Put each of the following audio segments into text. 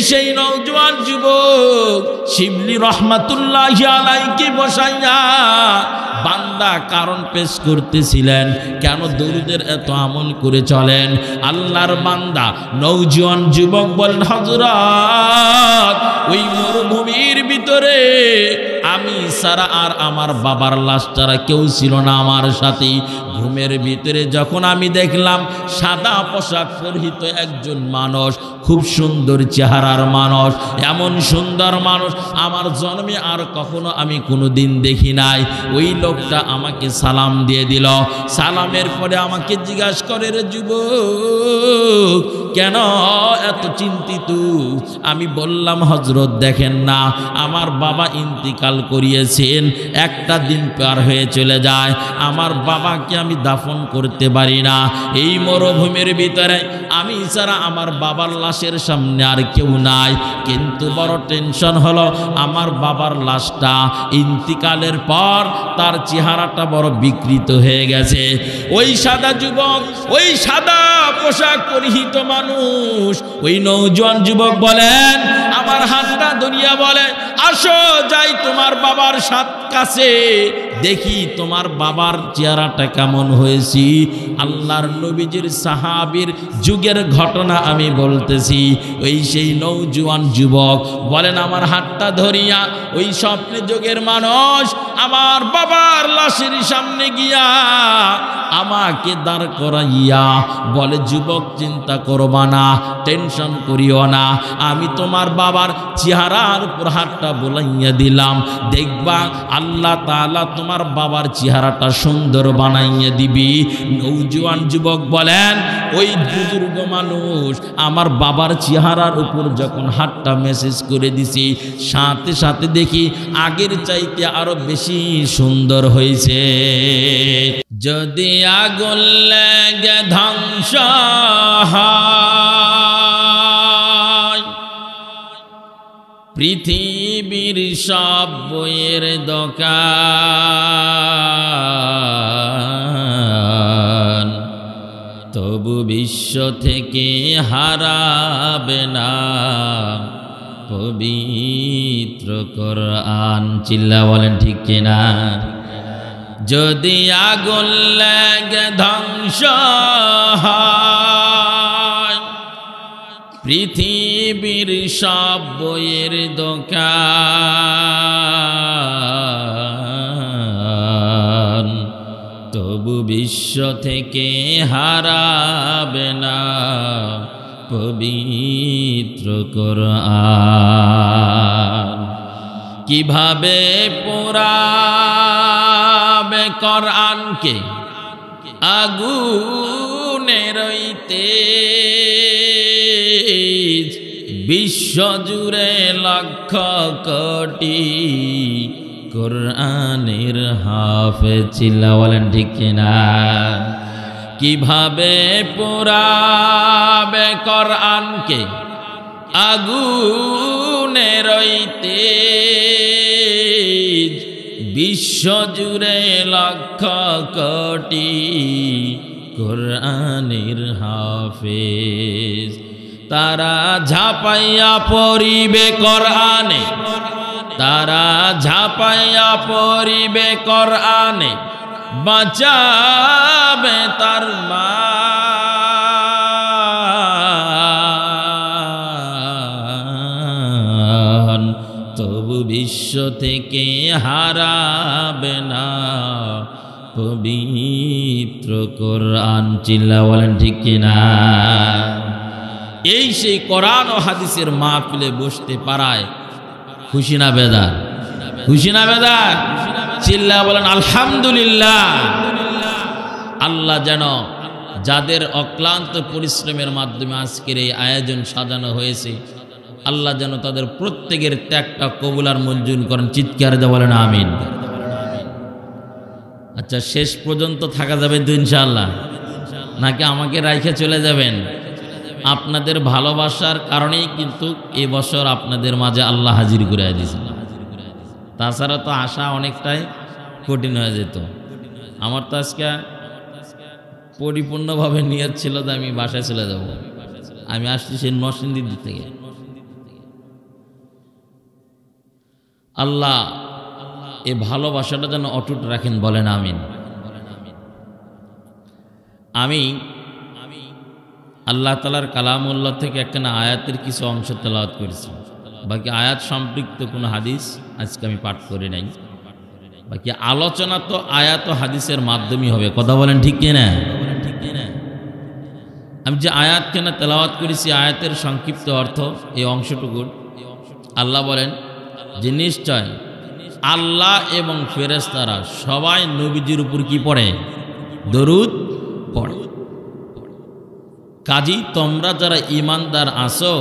সেই নওজোয়ান যুবক শিবলি রহমাতুল্লাহি আলাইহি বসাইয়া বান্দা কারণ পেশ করতেছিলেন, কেন দরুদের এত আমল করে চলেন। আল্লাহর বান্দা নওজোয়ান যুবক বলেন, হযরত ওই মরুভূমির ভিতরে আমি ছাড়া আর আমার বাবার লাশ ছাড়া কেউ ছিল না আমার সাথে। ঘুমের ভিতরে যখন আমি দেখলাম সাদা পোশাক পরিহিত একজন মানুষ, খুব সুন্দর চেহারার মানুষ, এমন সুন্দর মানুষ আমার জন্মে আর কখনো আমি কোনোদিন দেখি নাই। ওই লোকটা আমাকে সালাম দিয়ে দিল। সালামের পরে আমাকে জিজ্ঞাসা করে, রে যুবক কেন এত চিন্তিত? আমি বললাম, হযরত দেখেন না, আমার বাবা ইন্তিকাল করিয়েছেন, একটা দিন পার হয়ে চলে যায়, আমার বাবাকে আমি দাফন করতে পারি না। এই মরুভূমির ভিতরে আমি ছাড়া আমার বাবার লাশের সামনে আর কেউ নাই। কিন্তু বড় টেনশন হলো, আমার বাবার লাশটা ইন্তিকালের পর তার চেহারাটা বড় বিকৃত হয়ে গেছে। ওই সাদা যুবক, ওই সাদা পোশাক পরিহিত মানুষ, ওই নওজোয়ান যুবক বলেন, আমার হাতটা ধরিয়া বলে, আসো যাই তোমার বাবার কাছে দেখি তোমার বাবার চেহারাটা কেমন হয়েছি। আল্লাহর নবীজির সাহাবীর যুগের ঘটনা আমি বলতেছি। ওই সেই নওজোয়ান যুবক বলেন, আমার হাতটা ধরিয়া ওই স্বপ্নে যুগের মানুষ আমার বাবার লাশের সামনে গিয়া আমাকে দাঁড় করাইয়া বলে, যুবক চিন্তা করবা না, টেনশন করিও না, আমি তোমার বাবার চেহারার উপর হাতটা বুলাইয়া দিলাম, দেখবা আল্লাহ তাআলা তোমার বাবার চেহারাটা সুন্দর বানাইয়া দিবি। নওজোয়ান যুবক বলেন, ওই বুজুর্গ মানুষ আমার বাবার চেহারার উপর যখন হাতটা মেসেজ করে দিছি, সাথে সাথে দেখি আগের চাইতে আরো বেশি সুন্দর হয়েছে। যদি আগুন লেগে ধ্বংস হয় পৃথিবীর সব বইয়ের দোকান, তবু বিশ্ব থেকে হারাবে না পবিত্র কোরআন। চিল্লা বলেন ঠিক কিনা? যদি আগুন লেগে ধ্বংস হয় পৃথিবীর সব বইয়ের দোকান, তবু বিশ্ব থেকে হারাবে না পবিত্র কোরআন। কিভাবে পোড়াবে কোরআনকে আগুনের তেজ, বিশ্ব জুড়ে লক্ষ কোটি কোরআনের হাফেজ। চিল্লা বলেন ঠিক কিনা? কিভাবে পোড়াবে কোরআনকে আগুনের তেজ, বিশ্ব জুড়ে লক্ষ কোটি কোরআনের হাফেজ। তারা ঝাঁপাইয়া পড়িবে কোরআনে, তারা ঝাঁপাইয়া পড়িবে কোরআনে, বাঁচাবে তার মান, তবু বিশ্ব থেকে হারাবে না পবিত্র কোরআন। চিল্লা বলেন ঠিক কিনা? এই সেই কোরআন ও হাদিসের মাহফিলে বসতে পারায় খুশি না বেদার? খুশি না বেদার? চিল্লা বলেন আলহামদুলিল্লাহ। আল্লাহ যেন যাদের অক্লান্ত পরিশ্রমের মাধ্যমে আজকের এই আয়োজন সাজানো হয়েছে, আল্লাহ যেন তাদের প্রত্যেকের ত্যাগটা কবুল আর মঞ্জুর করেন। চিৎকার দিয়ে বলেন আমিন। আচ্ছা, শেষ পর্যন্ত থাকা যাবে তো ইনশাআল্লাহ, নাকি আমাকে রাইখে চলে যাবেন? আপনাদের ভালোবাসার কারণেই কিন্তু এবছর আপনাদের মাঝে আল্লাহ হাজির করে দিয়েছিল। তাছাড়া তো আসা অনেকটাই কঠিন হয়ে যেত। আমার তো আজকে পরিপূর্ণভাবে নিয়ত ছিল যে আমি বাসায় চলে যাব। আমি আসছি সেই নরসিংদী থেকে, আল্লাহ এই ভালোবাসাটা যেন অটুট রাখেন, বলেন আমিন। আমি আল্লাহ তাআলার কালামুল্লাহ থেকে একখানা আয়াতের কিছু অংশ তেলাওয়াত করেছি, বাকি আয়াত সম্পৃক্ত কোনো হাদিস আজকে আমি পাঠ করি নাই। বাকি আলোচনা তো আয়াত ও হাদিসের মাধ্যমেই হবে, কথা বলেন ঠিক কিনা? আমি যে আয়াত কেন তেলাওয়াত করেছি, আয়াতের সংক্ষিপ্ত অর্থ এই অংশটুকুর। আল্লাহ বলেন যে নিশ্চয় আল্লাহ এবং ফেরেশতারা সবাই নবীজির উপর কি পড়ে? দরুদ পড়ে। কাজী তোমরা যারা ঈমানদার আছো,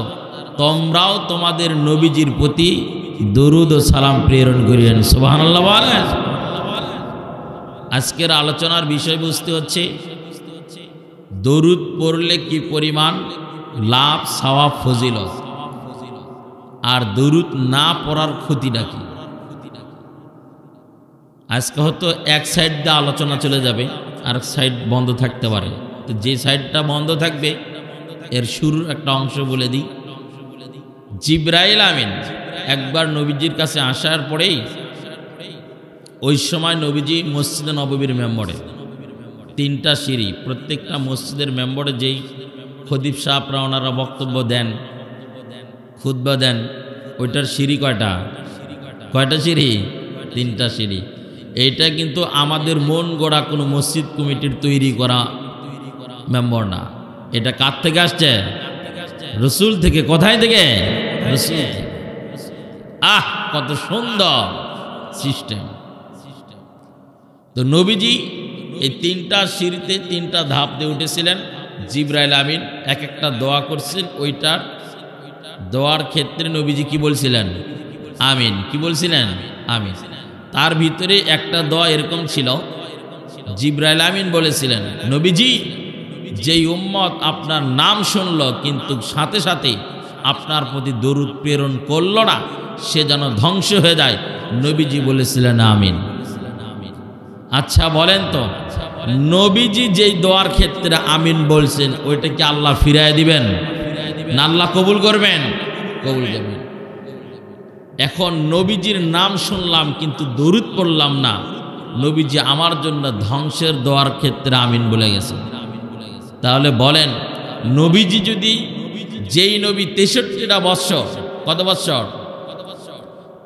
তোমরাও তোমাদের নবীজির প্রতি দরুদ ও সালাম প্রেরণ করিয়েন। সুবহানাল্লাহ বলেন। আজকের আলোচনার বিষয়বস্তু হচ্ছে দরুদ পড়লে কি পরিমাণ লাভ, সওয়াব, ফজিলত, আর দরুদ না পড়ার ক্ষতিটা কি। আজকে হয়তো এক সাইড দিয়ে আলোচনা চলে যাবে, আর এক সাইড বন্ধ থাকতে পারে। তো যে সাইডটা বন্ধ থাকবে এর শুরুর একটা অংশ বলে দিই। জিবরাইল আমিন একবার নবীজির কাছে আসার পরেই, ওই সময় নবীজি মসজিদে নববীর মেম্বরে, 3টা সিঁড়ি, প্রত্যেকটা মসজিদের মেম্বরে যেই খতিব সাহেবরা ওনারা বক্তব্য দেন, খুতবা দেন, ওইটার সিঁড়ি কয়টা? সিঁড়ি? 3টা সিঁড়ি। এইটা কিন্তু আমাদের মন গড়া কোনো মসজিদ কমিটির তৈরি করা মেম্বর না। এটা কার থেকে আসছে? রসুল থেকে। কোথায় থেকে? রসুল। কত সুন্দর সিস্টেম। তো নবীজি এই 3টা সিঁড়িতে 3টা ধাপ দিয়ে উঠেছিলেন। জিবরাইল আমিন এক একটা দোয়া করছেন, ওইটার দোয়ার ক্ষেত্রে নবীজি কি বলছিলেন? আমিন। কি বলছিলেন? আমিন। তার ভিতরে একটা দোয়া এরকম ছিল, জিবরাইল আমিন বলেছিলেন, নবীজি যেই উম্মত আপনার নাম শুনল কিন্তু সাথে সাথে আপনার প্রতি দরুদ প্রেরণ করল না, সে যেন ধ্বংস হয়ে যায়। নবীজি বলেছিলেন আমিন। আচ্ছা বলেন তো, নবীজি যেই দোয়ার ক্ষেত্রে আমিন বলছেন, ওইটা কি আল্লাহ ফিরায় দিবেন না আল্লাহ কবুল করবেন? কবুল করবেন। এখন নবীজির নাম শুনলাম কিন্তু দরুদ পড়লাম না, নবীজি আমার জন্য ধ্বংসের দোয়ার ক্ষেত্রে আমিন বলে গেছে। তাহলে বলেন, নবীজি যদি, যেই নবী 63টা বৎসর, কত বৎসর?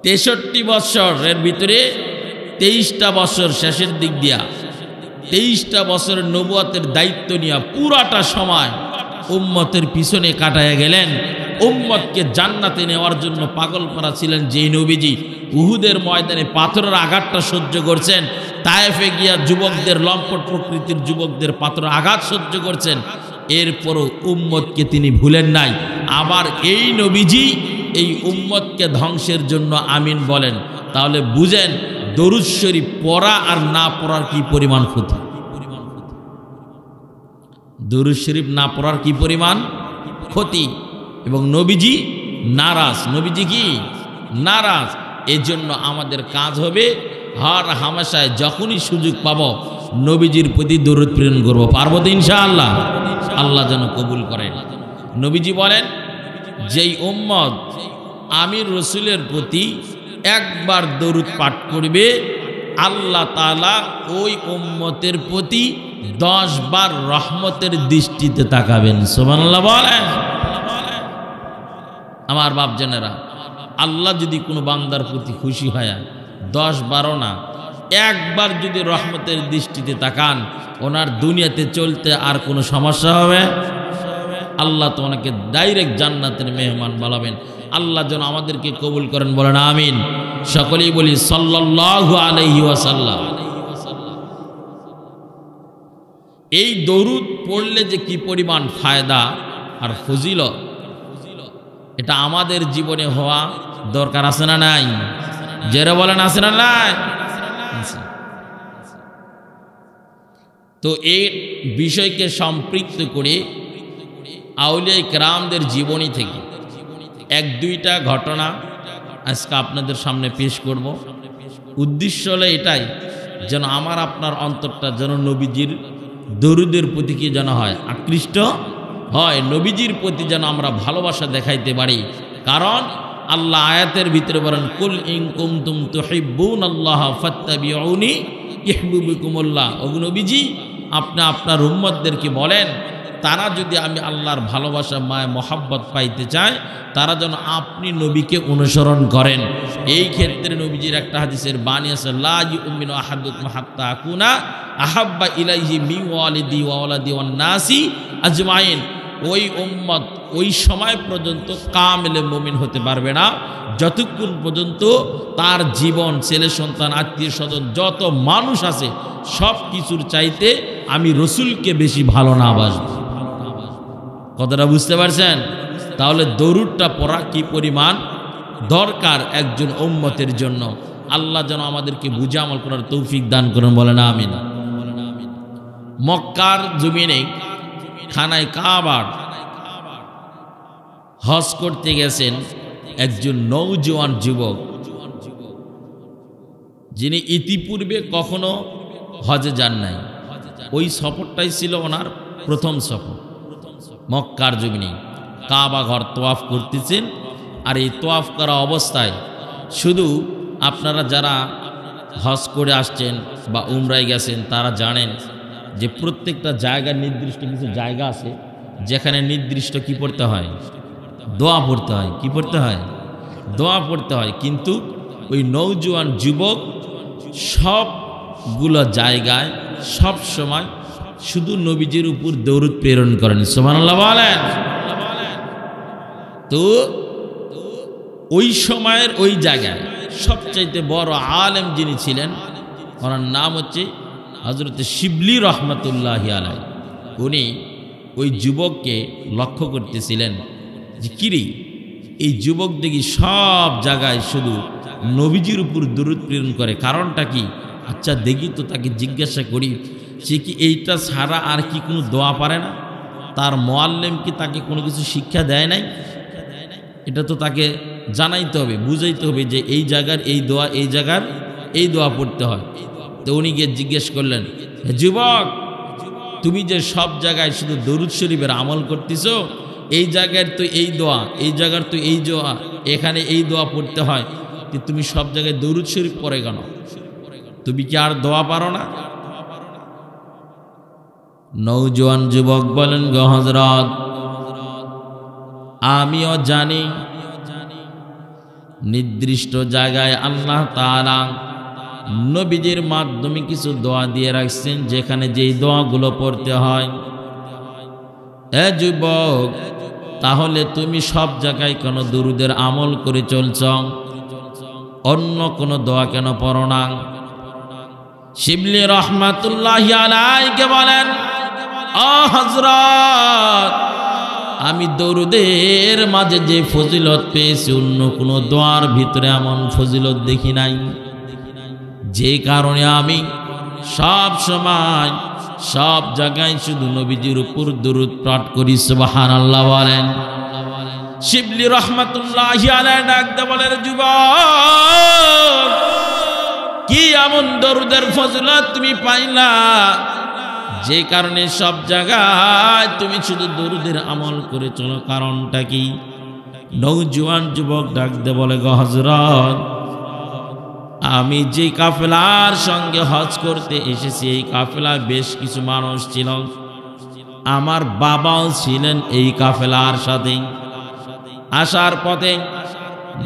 63 বৎসরের ভিতরে 23টা বছর শেষের দিক দিয়া, 23টা বছরের নবুয়তের দায়িত্ব নিয়ে পুরাটা সময় উম্মতের পিছনে কাটায় গেলেন। উম্মতকে জান্নাতে নেওয়ার জন্য পাগল করা ছিলেন যেই নবীজি, উহুদের ময়দানে পাথরের আঘাতটা সহ্য করছেন, তায়েফে গিয়া যুবকদের, লম্পট প্রকৃতির যুবকদের পাথরের আঘাত সহ্য করছেন, এরপরও উম্মতকে তিনি ভুলেন নাই। আবার এই নবীজি এই উম্মতকে ধ্বংসের জন্য আমিন বলেন। তাহলে বুঝেন দরুদ শরীফ পড়া আর না পড়ার কি পরিমাণ ক্ষতি। দরুদ শরীফ না পড়ার কি পরিমাণ ক্ষতি। এবং নবীজি নারাজ। নবীজি কি নারাজ। এজন্য আমাদের কাজ হবে হর হামেশায় যখনই সুযোগ পাব নবীজির প্রতি দরুদ প্রেরণ করব। পারবো তো ইনশাআল্লাহ? আল্লাহ যেন কবুল করেন। নবীজি বলেন, যেই উম্মত আমির রসুলের প্রতি একবার দরুদ পাঠ করবে, আল্লাহ তাআলা ওই উম্মতের প্রতি 10 বার রহমতের দৃষ্টিতে তাকাবেন। সুবহানাল্লাহ বলেন। আমার বাপজানেরা, আল্লাহ যদি কোনো বান্দার প্রতি খুশি হয় 10-12 না, একবার যদি রহমতের দৃষ্টিতে তাকান, ওনার দুনিয়াতে চলতে আর কোনো সমস্যা হবে? আল্লাহ তো ওনাকে ডাইরেক্ট জান্নাতের মেহমান বানাবেন। আল্লাহ যেন আমাদেরকে কবুল করেন, বলেন আমিন। সকলেই বলি সাল্লাল্লাহু আলাইহি ওয়াসাল্লাম। এই দরুদ পড়লে যে কি পরিমাণ ফায়দা আর ফজিলত, এটা আমাদের জীবনে হওয়া দরকার আছে না নাই? যারা বলেন আছে না নাই? তো এই বিষয়কে সম্পৃক্ত করে আউলিয়া কেরামদের জীবনী থেকে 1-2টা ঘটনা আজকে আপনাদের সামনে পেশ করব। উদ্দেশ্য হলো এটাই, যেন আমার আপনার অন্তরটা যেন নবীজির দরুদের প্রতি কি যেন হয়, আকৃষ্ট হয়, নবীজির প্রতি যেন আমরা ভালোবাসা দেখাইতে পারি। কারণ আল্লাহ আয়াতের ভিতরে বলেন, কুল ইন কুনতুম তুহিব্বুনাল্লাহা ফাত্তাবিউনি ইহবিবকুমুল্লাহ। ওগো নবীজি, আপনি আপনার উম্মতদেরকে বলেন, তারা যদি আমি আল্লাহর ভালোবাসা মায়া মহাব্বত পাইতে চায়, তারা যেন আপনি নবীকে অনুসরণ করেন। এই ক্ষেত্রে নবীজির একটা হাদিসের বাণী আছে, লা ইউমিনু আহাদুকুম হাত্তা আকুনা আহাব্বা ইলাইহি মিন ওয়ালিদি ওয়া ওয়ালাদি ওয়ান নাসি আজমাইন। ওই উম্মত ওই সময় পর্যন্ত কামেলে মুমিন হতে পারবে না যতক্ষণ পর্যন্ত তার জীবন, ছেলে সন্তান, আত্মীয় স্বজন, যত মানুষ আছে সব কিছুর চাইতে আমি রসুলকে বেশি ভালো না বাসব। কথাটা বুঝতে পারছেন? তাহলে দরুদটা পড়া কি পরিমাণ দরকার একজন উম্মতের জন্য। আল্লাহ যেন আমাদেরকে বুঝে আমল করার তৌফিক দান করেন, বলেন আমিন। মক্কার জমিনে খানায় কাবার হজ করতে গেছেন একজন নওজোয়ান যুবক, যিনি ইতিপূর্বে কখনো হজে যান নাই। ওই সফরটাই ছিল ওনার প্রথম সফর। মক্কার জমিনে কাবা ঘর তোয়াফ করতেছেন। আর এই তোয়াফ করা অবস্থায় শুধু আপনারা যারা হজ করে আসছেন বা উমরায় গেছেন তারা জানেন যে প্রত্যেকটা জায়গার নির্দিষ্ট কিছু জায়গা আছে যেখানে নির্দিষ্ট কি পড়তে হয়, দোয়া পড়তে হয়। কি পড়তে হয়? দোয়া পড়তে হয়। কিন্তু ওই নওজোয়ান যুবক সবগুলো জায়গায় সব সময় শুধু নবীজির উপর দরুদ প্রেরণ করেন। সুবহানাল্লাহ বলেন। তো ওই সময়ের ওই জায়গায় সবচাইতে বড় আলেম যিনি ছিলেন, ওনার নাম হচ্ছে হযরত শিবলি রহমাতুল্লাহি আলাইহি। উনি ওই যুবককে লক্ষ্য করতেছিলেন যে কিরে, এই যুবক দেখি সব জায়গায় শুধু নবীজির উপর দরুদ প্রেরণ করে, কারণটা কি? আচ্ছা দেখি তো, তাকে জিজ্ঞাসা করি, সে কি এইটা ছাড়া আর কি কোনো দোয়া পারে না? তার মুআল্লিম কি তাকে কোনো কিছু শিক্ষা দেয় নাই? এটা তো তাকে জানাইতে হবে, বুঝাইতে হবে যে এই জায়গার এই দোয়া, এই জায়গার এই দোয়া পড়তে হয়। তো উনি গিয়ে জিজ্ঞেস করলেন, হে যুবক, তুমি যে সব জায়গায় শুধু দরুদ শরীফের আমল করতেছ, এই জায়গার তো এই দোয়া, এই জায়গার তো এই দোয়া, এখানে এই দোয়া পড়তে হয়, তুমি সব জায়গায় দরুদ শরীফ পড়ে কেন? তুমি কি আর দোয়া পারো না? নওজোয়ান যুবক বলেন, গো হযরত, আমিও জানি নির্দিষ্ট জায়গায় আল্লাহ তাআলা নবীদের মাধ্যমে কিছু দোয়া দিয়ে রাখছেন, যেখানে যেই দোয়াগুলো পড়তে হয়। এ যুবক, তাহলে তুমি সব জায়গায় কেন দরুদের আমল করে চলছ, অন্য কোনো দোয়া কেন পড়ো না? শিবলি রহমাতুল্লাহি আলাইহি বলেন, ও হযরত, আমি দরুদের মাঝে যে ফজিলত পেয়েছি অন্য কোনো দোয়ার ভিতরে এমন ফজিলত দেখি নাই। যে কারণে আমি সব সময় সব জায়গায় শুধু নবীজির উপর দরুদ পাঠ করি। সুবহানাল্লাহ বলেন। শিবলি রহমাতুল্লাহি আলাইহি ডাকতে বলেন, যুবক, কি এমন দরুদের ফজিলত তুমি পাইলা যে কারণে সব জায়গায় তুমি শুধু দরুদের আমল করে চলো? কারণটা কি? নওজোয়ান যুবক ডাকতে বলে, গো হযরত, আমি যে কাফেলার সঙ্গে হজ করতে এসেছি, এই কাফেলায় বেশ কিছু মানুষ ছিল, আমার বাবাও ছিলেন এই কাফেলার সাথে। আসার পথে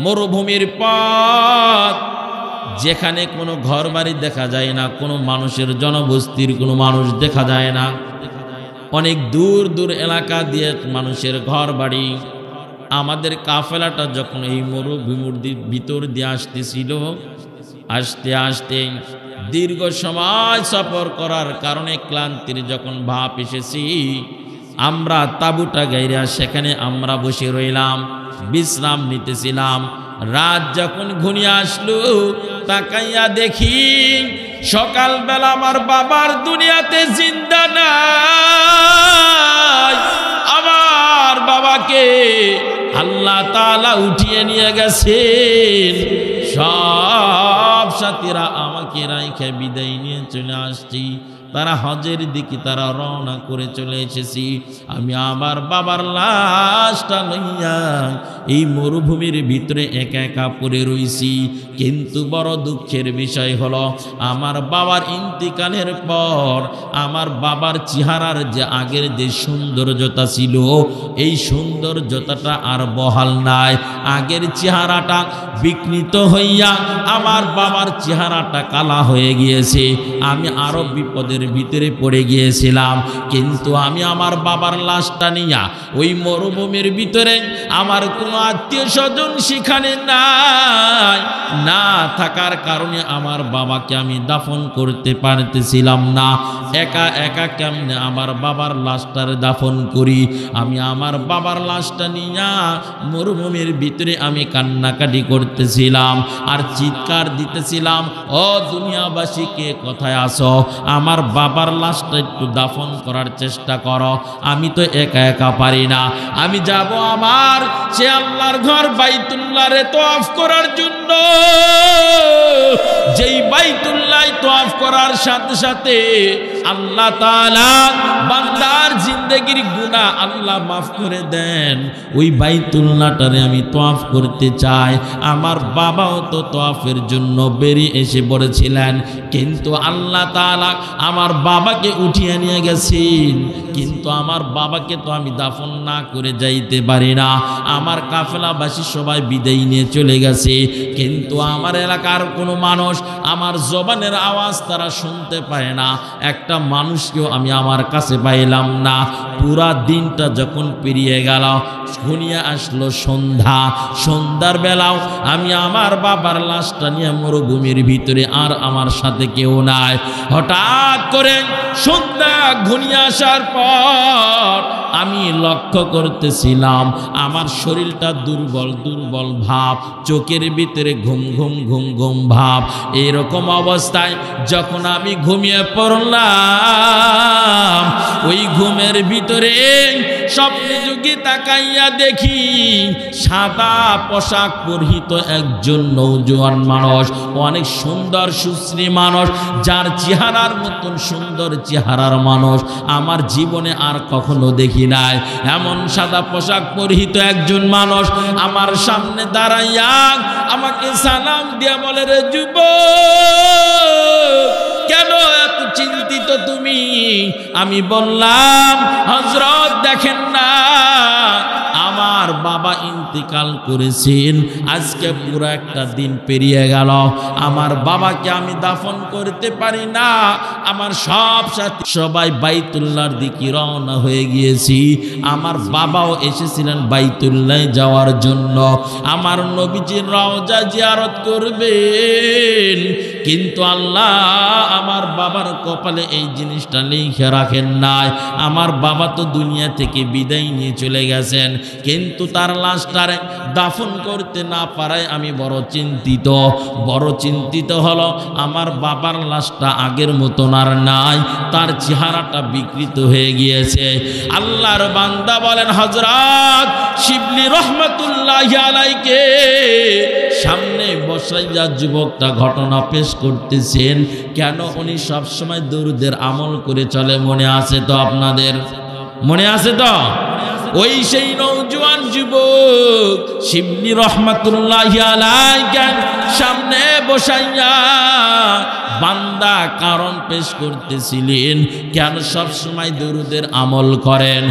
মরুভূমির পথ, যেখানে কোনো ঘর বাড়ি দেখা যায় না, কোনো মানুষের জনবস্তির কোনো মানুষ দেখা যায় না, অনেক দূর দূর এলাকা দিয়ে মানুষের ঘর বাড়ি। আমাদের কাফেলাটা যখন এই মরুভূমির ভিতর দিয়ে আসতেছিল, আস্তে আস্তে দীর্ঘ সময় সফর করার কারণে ক্লান্তির যখন ভাব এসেছি, আমরা তাঁবুটা গাইরা সেখানে আমরা বসে রইলাম, বিশ্রাম নিতেছিলাম। রাত যখন ঘনিয়ে আসলো, তাকাইয়া দেখি সকালবেলা আমার বাবার দুনিয়াতে জিন্দা নাই। আমার বাবাকে আল্লাহ তাআলা উঠিয়ে নিয়ে গেছেন। সব সাথীরা আমাকে রাইখে বিদায় নিয়ে চলে আসছি। তারা হজের দিকে তারা রওনা করে চলে এসেছি। আমি আমার বাবার লাশটা লইয়া এই মরুভূমির ভিতরে একা একা পড়ে রইছি। কিন্তু বড় দুঃখের বিষয় হলো আমার বাবার ইন্তিকালের পর আমার বাবার চেহারার যে আগের যে সৌন্দর্যতা ছিল, এই সৌন্দর্যতাটা আর বহাল নাই। আগের চেহারাটা বিকৃত হইয়া আমার বাবার চেহারাটা কালা হয়ে গিয়েছে। আমি আরো বিপদের ভিতরে পড়ে গিয়েছিলাম। কিন্তু আমি আমার বাবার লাশটা নিয়া ওই মরুভূমির ভিতরে, আমার কোনো আত্মীয় স্বজন সেখানে নাই, না থাকার কারণে আমার বাবাকে আমি দাফন করতে পারতেছিলাম না। একা একা কেমনে আমার বাবার লাশটার দাফন করি? আমি আমার বাবার লাশটা নিয়া মরুভূমির ভিতরে আমি কান্নাকাটি করতেছিলাম আর চিৎকার দিতেছিলাম, ও দুনিয়াবাসী কে কোথায় আসো, আমার বাবার লাশটা একটু দাফন করার চেষ্টা করো। আমি তো একা একা পারি না। আমি যাব আমার সে আল্লাহর ঘর বাইতুল্লাহরে তওয়াফ করার জন্য। যেই বাইতুল্লাহ তওয়াফ করার সাথে সাথে আল্লাহ তাআলা বান্দার জিন্দেগির গুনাহ আল্লাহ মাফ করে দেন। ওই বাইতুল্লাহটারে আমি তওয়াফ করতে চাই। আমার বাবাও তো তওয়াফের জন্য বেরিয়ে এসে পড়েছিলেন, কিন্তু আল্লাহ তাআলা আমার বাবাকে উঠিয়ে নিয়ে গেছেন। কিন্তু আমার বাবাকে তো আমি দাফন না করে যাইতে পারি না। আমার কাফেলাবাসী সবাই বিদায় নিয়ে চলে গেছে, কিন্তু আমার এলাকার কোনো মানুষ আমার জবানের আওয়াজ তারা শুনতে পায় না। একটা মানুষকেও আমি আমার কাছে পাইলাম না। পুরা দিনটা যখন পেরিয়ে গেল, ঘনিয়ে আসলো সন্ধ্যা। সন্ধ্যার বেলাও আমি আমার বাবার লাশটা নিয়ে মরুভূমির ভিতরে, আর আমার সাথে কেউ নাই। হঠাৎ করে সন্ধ্যা ঘনিয়ে আসার পর আমি লক্ষ্য করতেছিলাম আমার শরীরটা দুর্বল দুর্বল ভাব, চোখের ভিতরে ঘুম ঘুম ঘুম ঘুম ভাব। এরকম অবস্থায় যখন আমি ঘুমিয়ে পড়লাম, ওই ঘুমের ভিতরে স্বপ্নে যুগে তাকাইয়া দেখি সাদা পোশাক পরিহিত একজন নওজোয়ান মানুষ, অনেক সুন্দর সুশ্রী মানুষ, যার চেহারার মতন সুন্দর চেহারার মানুষ আমার জীবনে আর কখনো দেখি নাই। এমন সাদা পোশাক পরিহিত একজন মানুষ আমার সামনে দাঁড়াইয়া আমাকে সালাম দিয়া বলে, রে যুবক, কেন এত চিন্তিত তুমি? আমি বললাম, হযরত দেখেন না, আমার বাবা ইন্তিকাল করেছেন। আজকে পুরো একটা দিন পেরিয়ে গেল, আমার বাবাকে আমি দাফন করতে পারি না। আমার সব সাথী সবাই বাইতুল্লাহর দিকে রওনা হয়ে গিয়েছি। আমার বাবাও এসেছিলেন বাইতুল্লাহ যাওয়ার জন্য, আমার নবীজির রওজা জিয়ারত করবেন। কিন্তু আল্লাহ আমার বাবার কপালে এই জিনিসটা লিখে রাখেন নাই। আমার বাবা তো দুনিয়া থেকে বিদায় নিয়ে চলে গেছেন, কিন্তু তার লাশটারে দাফন করতে না পারায় আমি বড় চিন্তিত হলো। আমার বাবার লাশটা আগের মতন আর নাই, তার চেহারাটা বিকৃত হয়ে গিয়েছে। আল্লাহর বান্দা বলেন, হযরত শিবলি রহমাতুল্লাহি আলাইকে সামনে বসাইয়া যুবকটা ঘটনা পেশ করতেছেন। কেন? উনি সবসময় দরুদের আমল করে চলে। মনে আছে তো? আপনাদের মনে আছে তো? ওই সেই নওজোয়ান যুবক শিবলি রহমাতুল্লাহি আলাইহি সামনে বসাইয়া বান্দা কারণ পেশ করতেছিলেন, কেন সব সময় দরুদের আমল করেন।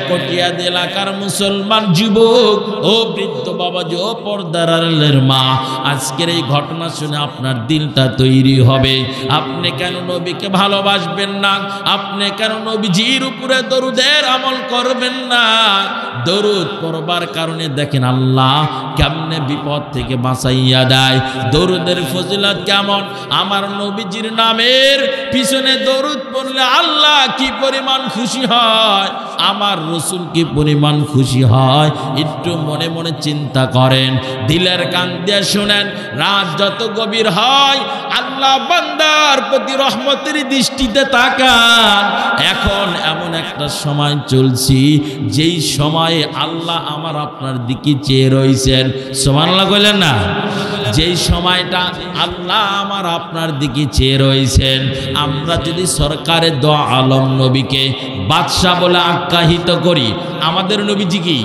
কটিয়াদ এলাকার মুসলমান যুবক, ও বৃদ্ধ বাবাজি, ও পর্দার আড়ালের মা, আজকের এই ঘটনা শুনে আপনার দিলটা তৈরি হবে। আপনি কেন নবীকে ভালোবাসবেন না? আপনি কেন নবীজির উপরে দরুদের আমল করবেন না? দরুদ পড়বার কারণে দেখেন আল্লাহ কেমনে বিপদ থেকে বাঁচাইয়া দেয়। দরুদের ফজিলত কেমন! আমার নবীজির নামের পিছনে দরুদ পড়লে আল্লাহ কি পরিমাণ খুশি হয়, আমার রাসূল কি পরিমাণ খুশি হয়, একটু মনে মনে চিন্তা করেন, দিলের কান দিয়ে শুনেন। রাত যত গভীর হয় আল্লাহ বান্দার প্রতি রহমতের দৃষ্টিতে তাকান। এখন এমন একটা সময় চলছি, যেই সময়ে আল্লাহ আমার আপনার দিকে চেয়ে রয়েছেন। সুবহানাল্লাহ বলেন না? যেই সময়টা আল্লাহ আমার আপনার দিকে চেয়ে রয়েছেন, আমরা যদি সরকারের দো আলম নবীকে বাদশাহ বলে আখ্যায়িত করি, আমাদের নবীজি কি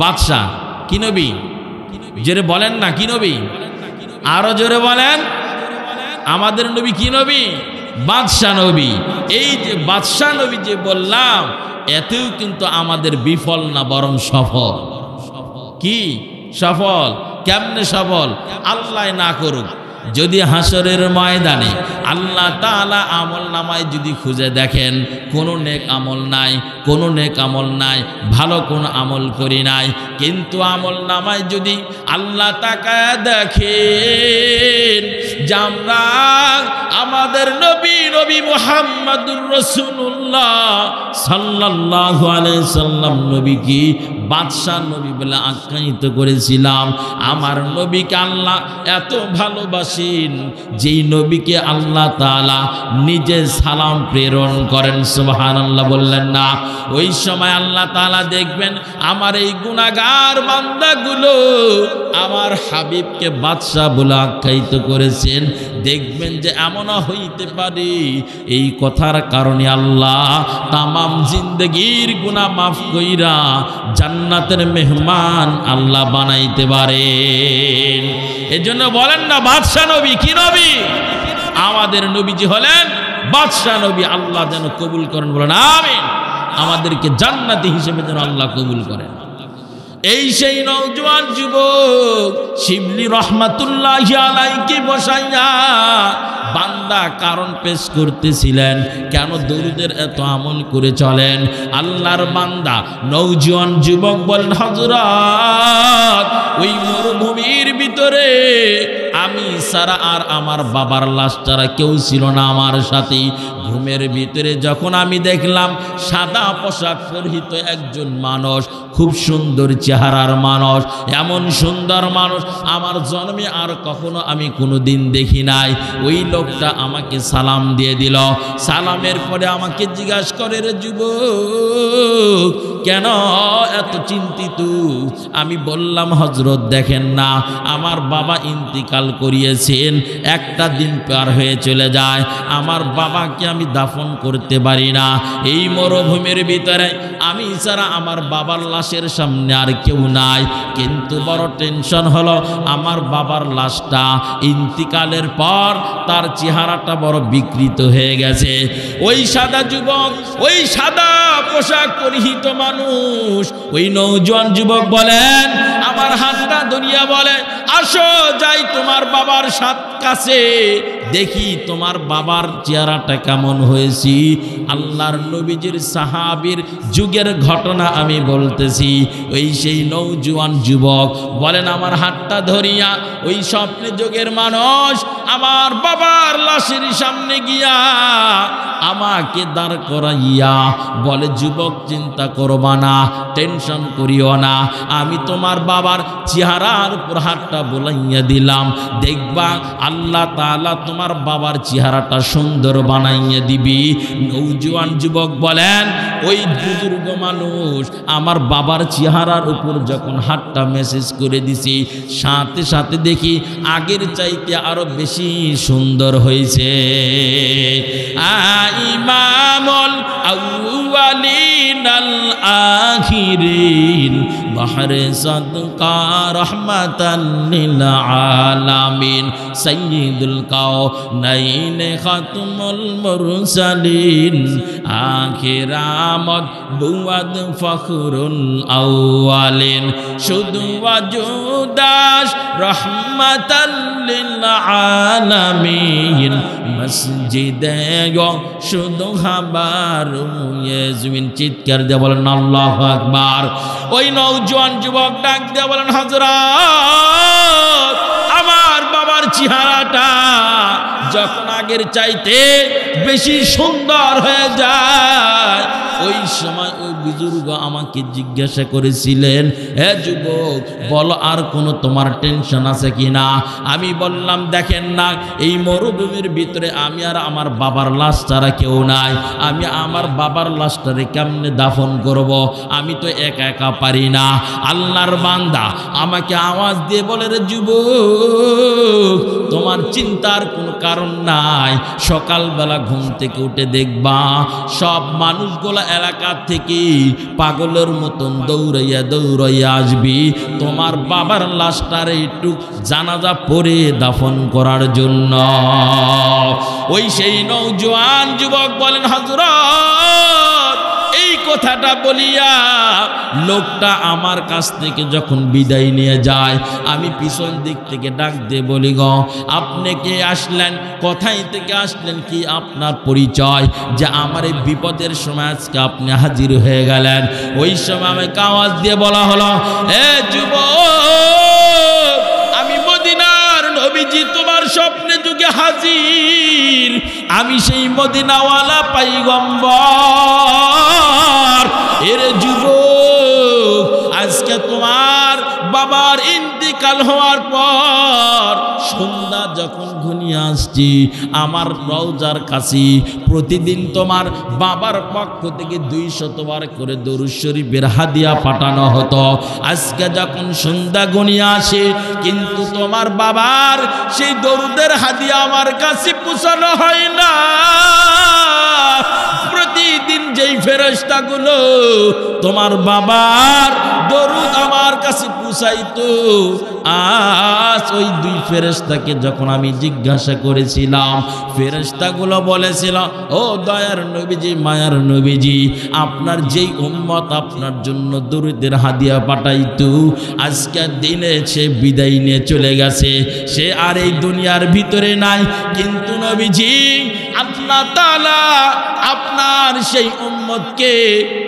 বাদশাহ? কি নবী? জোরে বলেন না, কি নবী? আরো জোরে বলেন, আমাদের নবী কি নবী? বাদশাহ নবী। এই যে বাদশাহ নবী যে বললাম, এতেও কিন্তু আমাদের বিফল না, বরং সফল। কি সফল? কেমনে সফল? আল্লাহ না করুক, যদি হাসরের ময়দানে আল্লাহ তাআলা আমল নামায় যদি খুঁজে দেখেন কোনো নেক আমল নাই, কোনো নেক আমল নাই, ভালো কোনো আমল করি নাই, কিন্তু আমল নামায় যদি আল্লাহ তাকায় দেখেন যে আমরা আমাদের নবী মুহাম্মাদুর রাসূলুল্লাহ সাল্লাল্লাহু আলাইহি সাল্লাম নবী কি বাদশাহ নবী বলে আখ্যায়িত করেছিলাম, আমার নবীকে আল্লাহ এত ভালোবাসেন যেই নবীকে আল্লাহ তাআলা নিজে সালাম প্রেরণ করেন। সুবহানাল্লাহ বললেন না? ওই সময় আল্লাহ তাআলা দেখবেন আমার এই গুনাহগার বান্দাগুলো আমার হাবিবকে বাদশাহ বলে আখ্যায়িত করেছেন। দেখবেন যে এমনও হইতে পারে এই কথার কারণে আল্লাহ তামাম জিন্দগির গুনাহ মাফ কইরা জান্নাতের মেহমান আল্লাহ বানাইতে পারেন। এজন্য বলেন না বাদশাহ নবী কি নবী? আমাদের নবীজি হলেন বাদশাহ নবী। আল্লাহ যেন কবুল করেন, বলেন আমিন। আমাদেরকে জান্নাতি হিসেবে যেন আল্লাহ কবুল করেন। এই সেই নওজোয়ান যুবক শিবলি রহমাতুল্লাহি আলাইহি বসাইয়া বান্দা কারণ পেশ করতেছিলেন, কেন দরুদের এত আমল করে চলেন। আল্লাহর বান্দা নওজোয়ান যুবক বলেন, হযরত ওই মরুভূমির ভিতরে আমি ছাড়া আর আমার বাবার লাশ ছাড়া কেউ ছিল না আমার সাথে। ঘুমের ভিতরে যখন আমি দেখলাম সাদা পোশাক পরিহিত একজন মানুষ, খুব সুন্দর চেহারার মানুষ, এমন সুন্দর মানুষ আমার জন্মে আর কখনো আমি কোনোদিন দেখি নাই। ওই লোকটা আমাকে সালাম দিয়ে দিল। সালামের পরে আমাকে জিজ্ঞাসা করে, রে যুবক কেন এত চিন্তিত? আমি বললাম, হযরত দেখেন না আমার বাবা ইন্তিকাল করিয়েছেন, একটা দিন পার হয়ে চলে যায়, আমার বাবাকে আমি দাফন করতে পারি না। এই মরুভূমির ভিতরে আমি ছাড়া আমার বাবার লাশের সামনে আর কেউ নাই। কিন্তু বড় টেনশন হলো আমার বাবার লাশটা ইন্তিকালের পর তার চেহারাটা বড় বিকৃত হয়ে গেছে। ওই সাদা যুবক, ওই সাদা পোশাক পরিহিত মানুষ, ওই নওজোয়ান যুবক বলেন, আমার হাতটা ধরিয়া বলে, আসো যাই তোমার বাবার কাছে দেখি তোমার বাবার চেহারাটা কেমন হয়েছি। আল্লাহর নবীজির সাহাবীর যুগের ঘটনা আমি বলতেছি। ওই সেই নওজোয়ান যুবক বলেন, আমার হাতটা ধরিয়া ওই স্বপ্নে যুগের মানুষ আমার বাবার লাশের সামনে গিয়া আমাকে দাঁড় করাইয়া বলে, যুবক চিন্তা করবা না, টেনশন করিও না, আমি তোমার বাবার চেহারার উপর হাতটা বুলাইয়া দিলাম, দেখবা আল্লাহ তাআলা তোমার বাবার চেহারাটা সুন্দর বানাইয়া দিবি। নওজোয়ান যুবক বলেন, ওই বুজুর্গ মানুষ আমার বাবার চেহারার উপর যখন হাতটা মেসেজ করে দিছি, সাথে সাথে দেখি আগের চাইতে আরো বেশি সুন্দর হয়েছে। ইমামুল আউয়ালিন আল আখিরিন বাহরে সাদকা রাহমাতাল লিল আলামিন সাইয়্যিদুল কাওনাইন খাতমুল মুরসালিন আখিরামত বুয়াদ ফখরুল আউয়ালিন শুধু ওয়াজুদাস রাহমাতাল লিল আলামিন মসজিদে শুধু খাবার জমিন। চিৎকার দিয়ে বলেন আল্লাহু আকবার। ওই নওজোয়ান যুবক ডাক দিয়ে বলেন, হযরত আমার বাবার চেহারাটা যখন আগের চাইতে বেশি সুন্দর হয়ে যায়, ওই সময় ওই বুজুর্গ আমাকে জিজ্ঞাসা করেছিলেন, হে যুবক বলো আর কোনো তোমার টেনশন আছে কিনা? আমি বললাম, দেখেন না, এই মরুভূমির ভিতরে আমি আর আমার বাবার লাশ ছাড়া কেউ নাই। আমি আমার বাবার লাশটারে কেমনে দাফন করব? আমি তো একা একা পারি না। আল্লাহর বান্দা আমাকে আওয়াজ দিয়ে বলে, রে যুবক তোমার চিন্তার কোনো কারণ নাই। সকালবেলা ঘুম থেকে উঠে দেখবা সব মানুষগুলো এলাকা থেকে পাগলের মতন দৌড়াইয়া দৌড়াইয়া আসবি তোমার বাবার লাশটারে একটু জানাজা পড়ে দাফন করার জন্য। ওই সেই নওজোয়ান যুবক বলেন, হযরত এই কথাটা বলিয়া লোকটা আমার কাছ থেকে যখন বিদায় নিয়ে যায়, আমি পিছন দিক থেকে ডাক দিয়ে বলি, গো আপনি কে আসলেন? কোথায় থেকে আসলেন? কি আপনার পরিচয় যে আমার এই বিপদের সময় আজকে আপনি হাজির হয়ে গেলেন? ওই সময় আমাকে আওয়াজ দিয়ে বলা হলো, এ যুবক আমি মদিনার নবীজি তোমার স্বপ্নে যুগে হাজির। আমি সেই মদিনাওয়ালা পয়গম্বর। এর যুবক আজকে তোমার বাবার ইন্তিকাল হওয়ার পর সন্ধ্যা যখন ঘনিয়ে আসছি, আমার রওজার কাছে প্রতিদিন তোমার বাবার পক্ষ থেকে 200 বার করে দরুদ শরীফের হাদিয়া পাঠানো হতো। আজকে যখন সন্ধ্যা ঘনিয়ে আসে কিন্তু তোমার বাবার সেই দরুদের হাদিয়া আমার কাছে পৌঁছানো হয় না। প্রতিদিন যেই ফেরেশতাগুলো তোমার বাবার দরুদ আমার কাছে পৌঁছাইতো, আজ ওই 2 ফেরেশতাকে যখন আমি জিজ্ঞাসা করেছিলাম, ফেরেশতাগুলো বলেছিল, ও দয়ার নবীজি, মায়ার নবীজি, আপনার যেই উম্মত আপনার জন্য দরুদের হাদিয়া পাঠাইতো, আজকের দিনে সে বিদায় নিয়ে চলে গেছে, সে আর এই দুনিয়ার ভিতরে নাই। কিন্তু নবীজি আল্লাহ তাআলা আপনার সেই উম্মতকে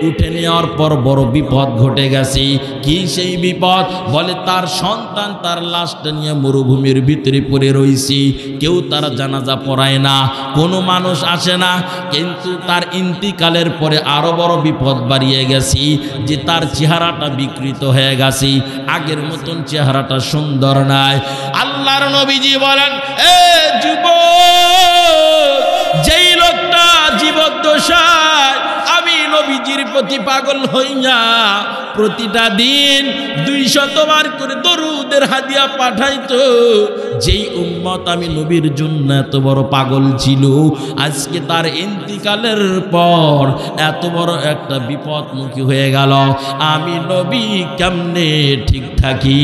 উঠে নেওয়ার পর বড় বিপদ ঘটে গেছে। কি সেই বিপদ? বলে তার সন্তান তার লাশটা নিয়ে মরুভূমির ভিতরে পড়ে রয়েছে, কেউ তার জানাজা পড়ায় না, কোনো মানুষ আসে না। কিন্তু তার ইন্তিকালের পরে আরো বড় বিপদ বাড়িয়ে গেছে যে তার চেহারাটা বিকৃত হয়ে গেছে, আগের মতন চেহারাটা সুন্দর নাই। আল্লাহর নবীজি বলেন, এ যুবক, যেই লোকটা জীবদ্দশায় আমি নবীজির প্রতি পাগল হইয়া প্রতিটা দিন 200 বার করে দরুদের হাদিয়া পাঠাইতো, যেই উম্মত আমি নবীর জন্য এত বড় পাগল ছিল, আজকে তার ইন্তিকালের পর এত বড় একটা বিপদমুখী হয়ে গেল, আমি নবী কেমনে ঠিক থাকি?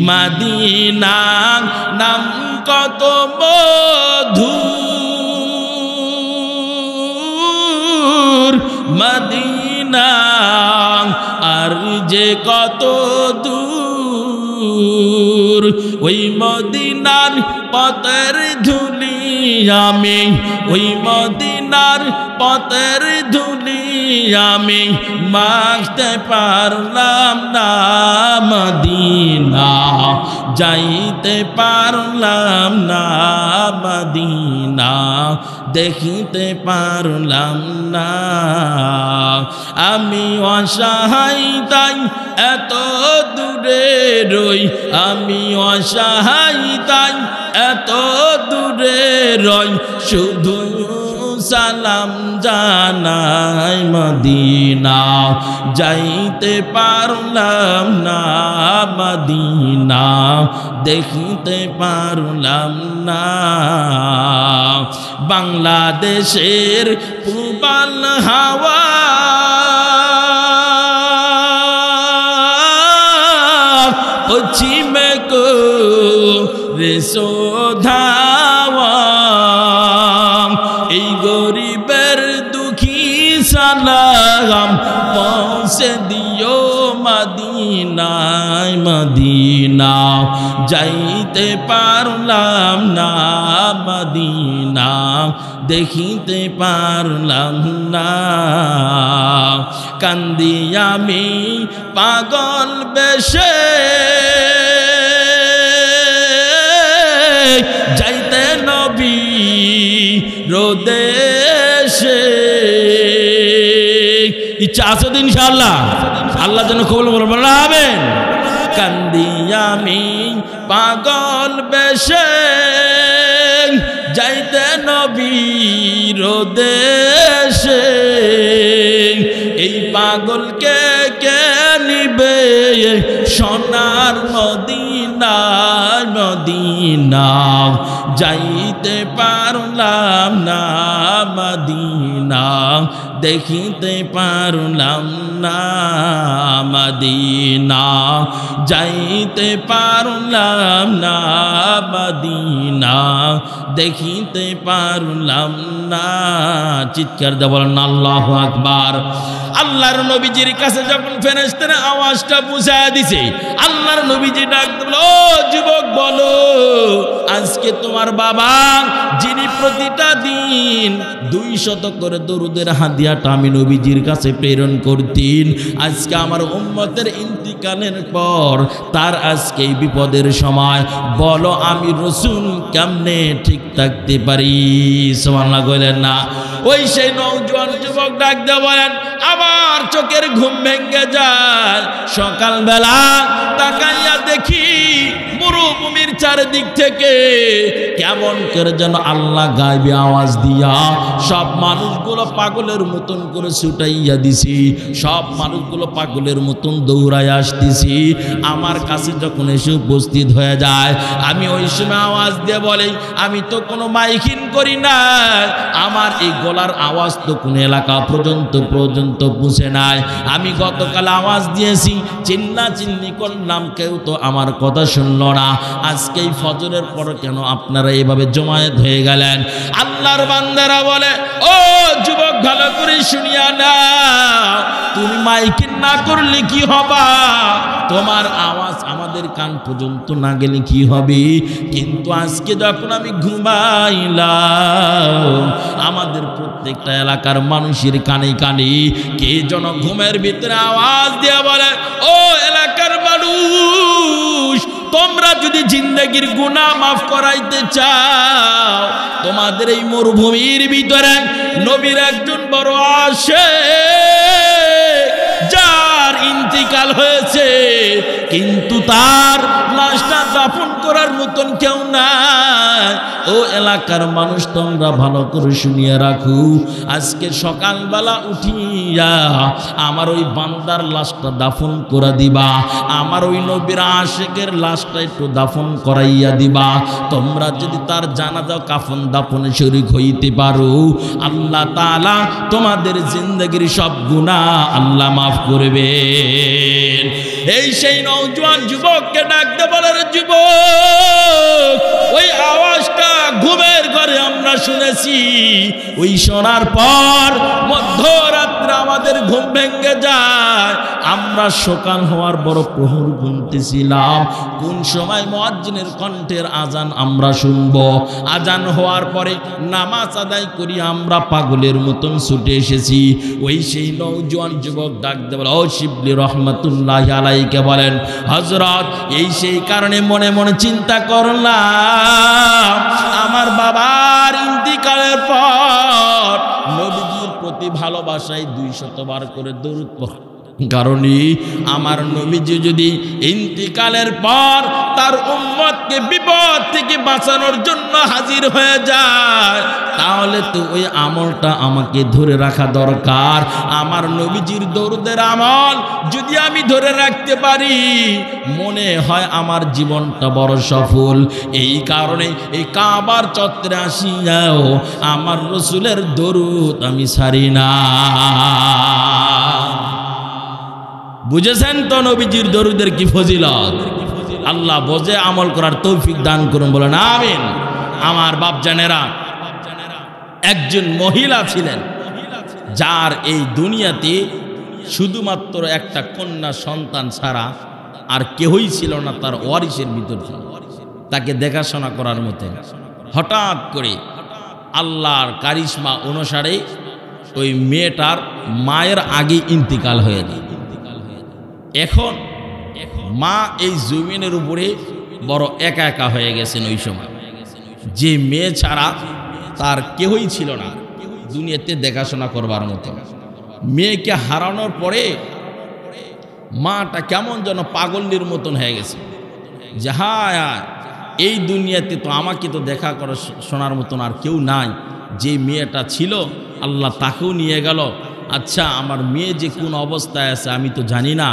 মদিনা নাম কত মধুর, মদিনা আর যে কত দূর, ওই মদিনার পথের ধুলি আমি, ওই মদিনার পথের ধুলি আমি মাখতে পারলাম না, মদিনা যাইতে পারলাম না, মদিনা দেখিতে পারলাম না। আমি অসহায় তাই এত দূরে রই, আমি অসহায় তাই এত দূরে রই, শুধু সালাম জানাই মদিনা যাইতে পারলাম না, মদিনা দেখিতে পারলাম না। বাংলাদেশের পূবাল হাওয়া পশ্চিমে কো রেসোধাওয়া, এই গরিবের দুঃখী সালাম পৌঁছে দিও মদিনায়, মদিনা যাইতে পারলাম না, মদিনা দেখিতে পারলাম না। কান্দি আমি পাগল বেশে যাইতে নবী রোদেশে, ইচ্ছা আছে তো ইনশাআল্লাহ? আল্লাহ যেন কবুল করে বলবেন। কান্দি আমি পাগল বেশে যাইতে নবীর দেশে, এই পাগলকে কে নিবে সোনার মদিনা মদিনা, যাইতে পারলাম না মদিনা, দেখিতে পারলাম না মদিনা, যাইতে পারলাম না মদিনা, দেখিতে পারলাম না। চিৎকার দিয়ে বলেন আল্লাহু আকবার। আল্লাহর নবীজির কাছে যখন ফেরেশতারা আওয়াজটা পৌঁছায় দিছে, আল্লাহর নবীজি ডাক দিল, ও যুবক বলো, আজকে তোমার বাবা যিনি প্রতিটা দিন 200 করে দরুদের হাদিয়াটা আমি নবীজির কাছে প্রেরণ করতেন, আজকে আমার উম্মতের ইন্তিকালের পর তার আজকে এই বিপদের সময়, বলো আমি রাসূল কেমনে ঠিক থাকতে পারি? সুবহানাল্লাহ কইলেন না? ওই সেই নওজোয়ান যুবক ডাক দিয়ে বলেন, আমার চোখের ঘুম ভেঙে যায়, সকালবেলা তাকাইয়া দেখি মরুভূমির চারিদিক থেকে কেমন করে যেন আল্লাহ গায়বী আওয়াজ দিয়া সব মানুষগুলো পাগলের মতন করে ছুটাইয়া দিছি, সব মানুষগুলো পাগলের মতন দৌড়ায় আসতেছি। আমার কাছে যখন এসে উপস্থিত হয়ে যায়, আমি ওই সময় আওয়াজ দিয়ে বলি, আমি তো কোনো মাইকিং করি না, আমার এই গলার আওয়াজ তো কোনো এলাকা পর্যন্ত পৌঁছে নাই। আমি গতকাল আওয়াজ দিয়েছি, চিল্লাচিল্লি করলাম, কেউ তো আমার কথা শুনলো না। আজকে এই ফজরের পর কেন আপনারা এভাবে জমায়েত হয়ে গেলেন? আল্লাহর বান্দারা বলে, ও যুবক ভালো করে শুনিয়া না, তুমি মাইকিং না করলে কি হবা? তোমার আওয়াজ আমাদের কান পর্যন্ত না গেলে কি হবে? কিন্তু আজকে যখন আমি ঘুমাইলাম, আমাদের প্রত্যেকটা এলাকার মানুষের কানে কানে কে যেন ঘুমের ভিতরে আওয়াজ দিয়ে বলে, ও এলাকার মানুষ, তোমরা যদি জিন্দেগির গুনাহ মাফ করাইতে চাও, তোমাদের এই মরুভূমির ভিতরে নবীর একজন বড় আশিক, যার ইন্তিকাল হয়েছে, কিন্তু তার লাশটা দাফন করার মতন কেউ নাই। ও এলাকার মানুষ, তোমরা ভালো করে শুনিয়ে রাখো, আজকে সকালবেলা উঠিয়া আমার ওই বান্দার লাশটা দাফন করে দিবা, আমার ওই নবীর আশিকের লাশটা একটু দাফন করাইয়া দিবা। তোমরা যদি তার জানাজা কাফন দাফনে শরীক হইতে পারো, আল্লাহ তাআলা তোমাদের জিন্দেগির সব গুনাহ আল্লাহ মাফ করবেন। এই সেই নওজোয়ান যুবককে ডাকতে বলে, যুবক, ওই আওয়াজটা ঘুমের ঘরে আমরা শুনেছি, ওই শোনার পর মধ্যরাত্রে আমাদের ঘুম ভেঙে যায়। আমরা সকাল হওয়ার বড় প্রহর গুনতেছিলাম, কোন সময় মুয়াজ্জিনের কণ্ঠের আজান আমরা শুনবো। আজান হওয়ার পরে নামাজ আদায় করি আমরা পাগলের মতন ছুটে এসেছি। ওই সেই নওজোয়ান যুবক ডাকতে বলে, ও শিবলি রহমাতুল্লাহি আলাইহি বলেন, হযরত, এই সেই কারণে মনে মনে চিন্তা করলাম, আমার বাবার ইন্তিকালের পর নবীজির প্রতি ভালোবাসায় 200 বার করে দরুদ পড়ে, কারণে আমার নবীজি যদি ইন্তিকালের পর তার উম্মতকে বিপদ থেকে বাঁচানোর জন্য হাজির হয়ে যায়, তাহলে তো ওই আমলটা আমাকে ধরে রাখা দরকার। আমার নবীজির দরুদের আমল যদি আমি ধরে রাখতে পারি, মনে হয় আমার জীবনটা বড় সফল। এই কারণে এই কাবার চত্বরে আসিয়াও আমার রাসূলের দরুদ আমি ছাড়ি না। বুঝেছেন তো নবীজির দরুদের কি ফজিলত? আল্লাহ বোঝে আমল করার তৌফিক দান করুন, বলেন আমিন। আমার বাপজানেরা, একজন মহিলা ছিলেন যার এই দুনিয়াতে শুধুমাত্র একটা কন্যা সন্তান ছাড়া আর কেউই ছিল না তার ওয়ারিসের ভিতর, তাকে দেখাশোনা করার মতো। হঠাৎ করে আল্লাহর কারিশমা অনুসারে ওই মেয়েটার মায়ের আগে ইন্তিকাল হয়ে যায়। এখন মা এই জমিনের উপরে বড় একা একা হয়ে গেছেন। ওই সময় যে মেয়ে ছাড়া তার কেউই ছিল না দুনিয়াতে দেখাশোনা করবার মতো। মেয়েকে হারানোর পরে মাটা কেমন যেন পাগলের মতন হয়ে গেছে যে হায় এই দুনিয়াতে তো আমাকে তো দেখা করে শোনার মতন আর কেউ নাই, যে মেয়েটা ছিল আল্লাহ তাকেও নিয়ে গেল। আচ্ছা আমার মেয়ে যে কোন অবস্থায় আছে আমি তো জানি না,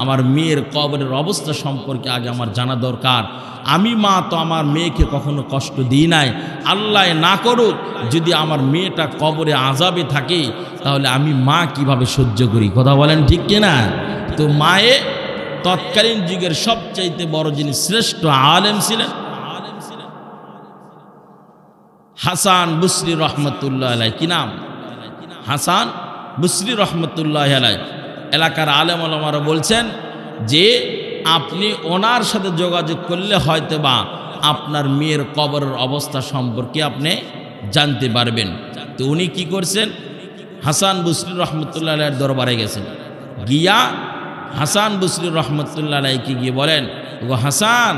আমার মেয়ের কবরের অবস্থা সম্পর্কে আগে আমার জানা দরকার। আমি মা তো আমার মেয়েকে কখনো কষ্ট দিই নাই, আল্লাহ না করুক যদি আমার মেয়েটা কবরে আযাবে থাকে তাহলে আমি মা কিভাবে সহ্য করি, কথা বলেন ঠিক কিনা? তো মায়ে তৎকালীন যুগের সবচাইতে বড় যিনি শ্রেষ্ঠ আলেম ছিলেন হাসান বসরি রহমতুল্লাহ আলাইহি। কি নাম? হাসান বসরি রহমতুল্লাহ আলাইহি। এলাকার আলেম ওলামারা বলছেন যে আপনি ওনার সাথে যোগাযোগ করলে হয়তো বা আপনার মেয়ের কবরের অবস্থা সম্পর্কে আপনি জানতে পারবেন। তো উনি কি করছেন, হাসান বসরি রহমতুল্লাহ আলাইহির দরবারে গেছেন, গিয়া হাসান বসরি রহমতুল্লাহ আলাইহিকে গিয়ে বলেন, ও হাসান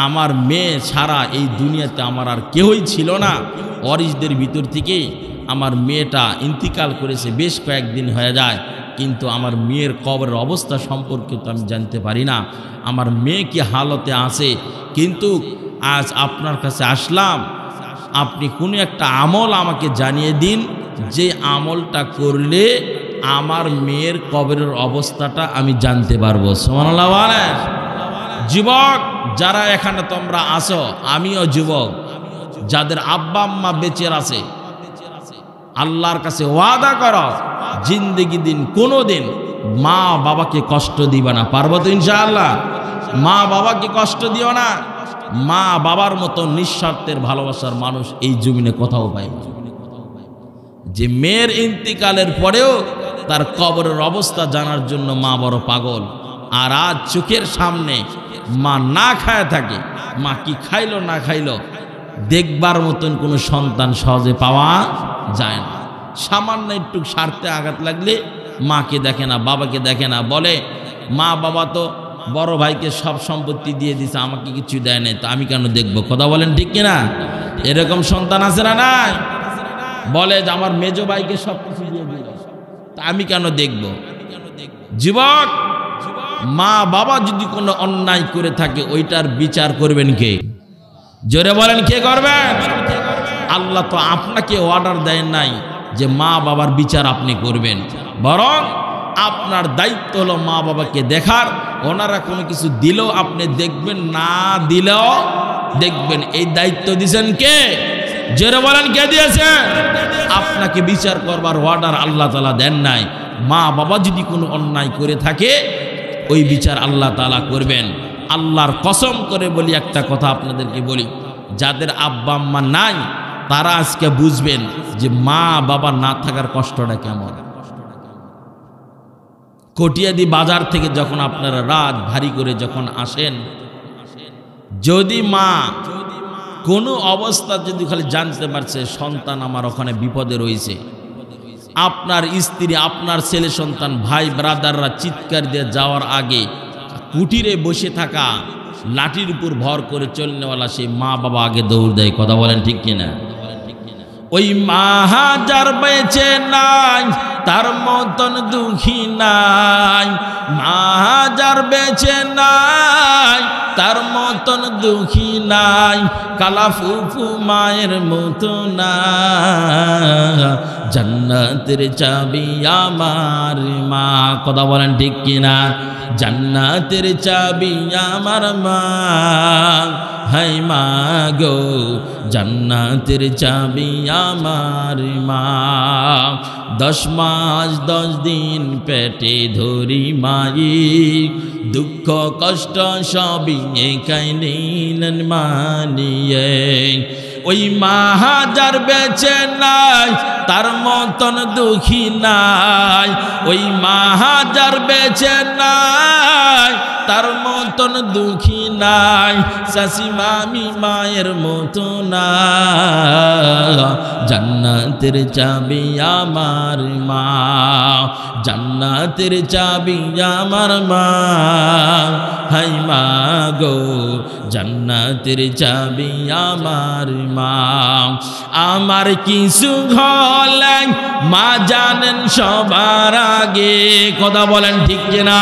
আমার মেয়ে ছাড়া এই দুনিয়াতে আমার আর কেউই ছিল না, ওয়ারিসদের ভিতর থেকে আমার মেয়েটা ইন্তিকাল করেছে, বেশ কয়েকদিন হয়ে যায়, কিন্তু আমার মেয়ের কবরের অবস্থা সম্পর্কে তো আমি জানতে পারি না, আমার মেয়ে কি হালতে আছে, কিন্তু আজ আপনার কাছে আসলাম, আপনি কোনো একটা আমল আমাকে জানিয়ে দিন, যে আমলটা করলে আমার মেয়ের কবরের অবস্থাটা আমি জানতে পারবো। সুবহানাল্লাহ বলেন। যুবক যারা এখানে তোমরা আসো, আমিও যুবক, যাদের আব্বা আম্মা বেঁচে আছে, আল্লাহর কাছে ওয়াদা করো জিন্দেগি দিন কোনো দিন মা বাবাকে কষ্ট দিবা না। পারবো তো ইনশাআল্লাহ? মা বাবাকে কষ্ট দিও না। মা বাবার মতো নিঃস্বার্থের ভালোবাসার মানুষ এই জমিনে কোথাও পাই না, যে মেয়ের ইন্তিকালের পরেও তার কবরের অবস্থা জানার জন্য মা বড় পাগল। আর আজ চোখের সামনে মা না খায় থাকে, মা কি খাইলো না খাইলো দেখবার মতন কোনো সন্তান সহজে পাওয়া যায় না। সামান্য একটু স্বার্থে আঘাত লাগলে মাকে দেখে না, বাবাকে দেখে না, বলে মা বাবা তো বড় ভাইকে সব সম্পত্তি দিয়ে দিছে, আমাকে কিছু দেয় নাই, তো আমি কেন দেখবো, কথা বলেন ঠিক কিনা? এরকম সন্তান আছে না নাই? বলে যে আমার মেজো ভাইকে সব কিছু দিয়ে দিল, তা আমি কেন দেখব? যুবক, মা বাবা যদি কোনো অন্যায় করে থাকে ওইটার বিচার করবেন কে? জোরে বলেন, কে করবেন? আল্লাহ তো আপনাকে অর্ডার দেয় নাই যে মা বাবার বিচার আপনি করবেন, বরং আপনার দায়িত্ব হলো মা বাবাকে দেখার। ওনারা কোনো কিছু দিলেও আপনি দেখবেন, না দিলেও দেখবেন। এই দায়িত্ব দিয়েছেন কে? জোরে বলেন, কে দিয়েছেন? আপনাকে বিচার করবার অর্ডার আল্লাহ তাআলা দেন নাই। মা বাবা যদি কোনো অন্যায় করে থাকে ওই বিচার আল্লাহ তাআলা করবেন। আল্লাহর কসম করে বলি, একটা কথা আপনাদেরকে বলি, যাদের আব্বা আম্মা নাই তারা আজকে বুঝবেন যে মা বাবা না থাকার কষ্টটা কেমন। কটিয়াদি বাজার থেকে যখন আপনারা রাত ভারী করে যখন আসেন, যদি মা কোনো অবস্থা যদি খালি জানতে পারছে সন্তান আমার ওখানে বিপদে রয়েছে, আপনার স্ত্রী, আপনার ছেলে সন্তান, ভাই ব্রাদাররা চিৎকার দিয়ে যাওয়ার আগে কুটিরে বসে থাকা লাঠির উপর ভর করে চলনেওয়ালা সেই মা বাবা আগে দৌড় দেয়, কথা বলেন ঠিক কিনা? ওই মা যার বেঁচে নাই তার মতন দুঃখী নাই, মা যার বেঁচে নাই তার মতন দুঃখী নাই, কালা ফুফু মায়ের মতো না, জান্নাতের চাবি আমার মা, কথা বলেন ঠিক কিনা? জান্নাতের চাবি আমার মা, হাই মা গো জান্নাতের চাবি আমার মা। 10 মাস 10 দিন পেটে ধরি মাই, দুঃখ কষ্ট সবই একাই নিলেন মানিয়ে। ওই মা যার বেঁচে নাই তার মতন দুঃখী নাই, ওই মা যার বেঁচে নাই তার মতন দুঃখী নাই, চাচি মামি মায়ের মতো না, জান্নাতের চাবি আমার মা, জান্নাতের চাবি আমার মা, হাই মা গো জান্নাতের চাবি আমার মা। আমার কিছু ঘর হলেন মা জানেন সবার আগে। কথা বলেন ঠিক কিনা?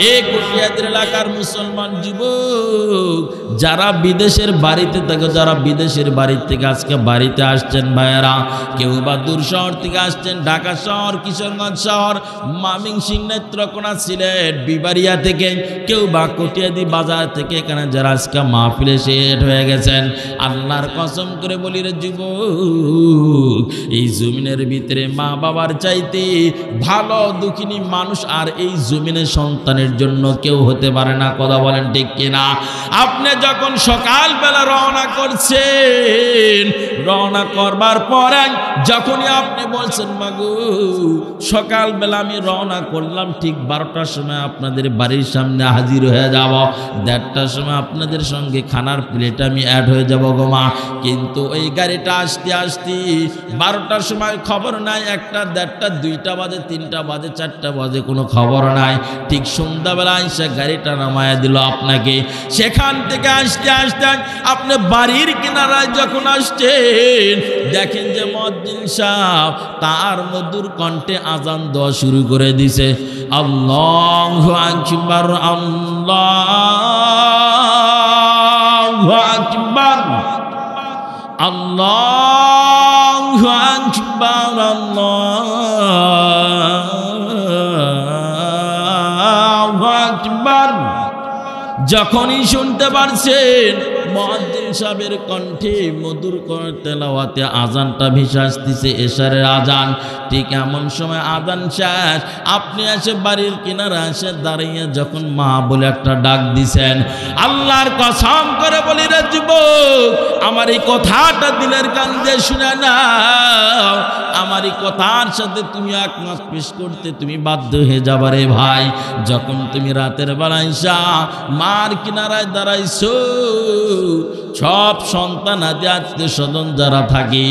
এই কটিয়াদির এলাকার মুসলমান যুবক যারা বিদেশের বাড়িতে থাকে, যারা বিদেশের বাড়ি থেকে আজকে বাড়িতে আসছেন ভাইয়েরা, কেউ বা দূর শহর থেকে আসছেন, ঢাকা শহর, কিশোরগঞ্জ শহর, ময়মনসিংহ, নেত্রকোনা, সিলেট, বিবাড়িয়া থেকে, কেউ বা কটিয়াদি বাজার থেকে, এখানে যারা আজকে মাহফিলে সেট হয়ে গেছেন, আল্লাহর কসম করে বলি রে যুবক, এই জমিনের ভিতরে মা বাবার চাইতে ভালো দুঃখিনী মানুষ আর এই জমিনের সন্তানের জন্য কেউ হতে পারে না। কথা বলেন ঠিক কিনা? আপনি যখন সকালবেলা রওনা করছেন, রওনা করবার পরে যখনই আপনি বলছেন মাগো সকালবেলা আমি রওনা করলাম, ঠিক 12টার সময় আপনাদের বাড়ির সামনে হাজির হয়ে যাব, 1:30টার সময় আপনাদের সঙ্গে খানার প্লেটে আমি অ্যাড হয়ে যাব গো মা। কিন্তু ওই গাড়িটা আসতে আসতে 12টার সময় খবর নাই, 1টা, 1:30, 2টা বাজে, 3টা বাজে, 4টা বাজে, কোনো খবর নাই। ঠিক সন্ধ্যাবেলা এসে গাড়িটা নামায়া দিল আপনাকে। সেখান থেকে আসতে আসতে আপনি বাড়ির কিনারায় যখন আসছেন, দেখেন যে মুয়াজ্জিন সাহেব তার মধুর কণ্ঠে আজান দেওয়া শুরু করে দিছে। আল্লাহু আকবার, আল্লাহু আকবার, আল্লাহু আকবার, আল্লাহু আকবার। যখনই শুনতে পারছেন মুয়াজ্জিন সাহেবের কণ্ঠে মধুর তেলাওয়াতে আজানটা ভেসে আসতেছে, এশারের আজান। ঠিক এমন সময় আজান শেষ, আপনি এসে বাড়ির কিনারা এসে দাঁড়িয়ে যখন মা বলে একটা ডাক দিছেন, আল্লাহর কসম করে বলি রে যুবক, আমার এই কথাটা দিলের কান দিয়ে শুনে নাও। আমার এই কথার সাথে তুমি একমত পেশ করতে তুমি বাধ্য হয়ে যাবা রে ভাই। যখন তুমি রাতের বেলায় মার কিনারায় দাঁড়াইছো, সব সন্তান আদি আত্মীয় স্বজন যারা থাকে,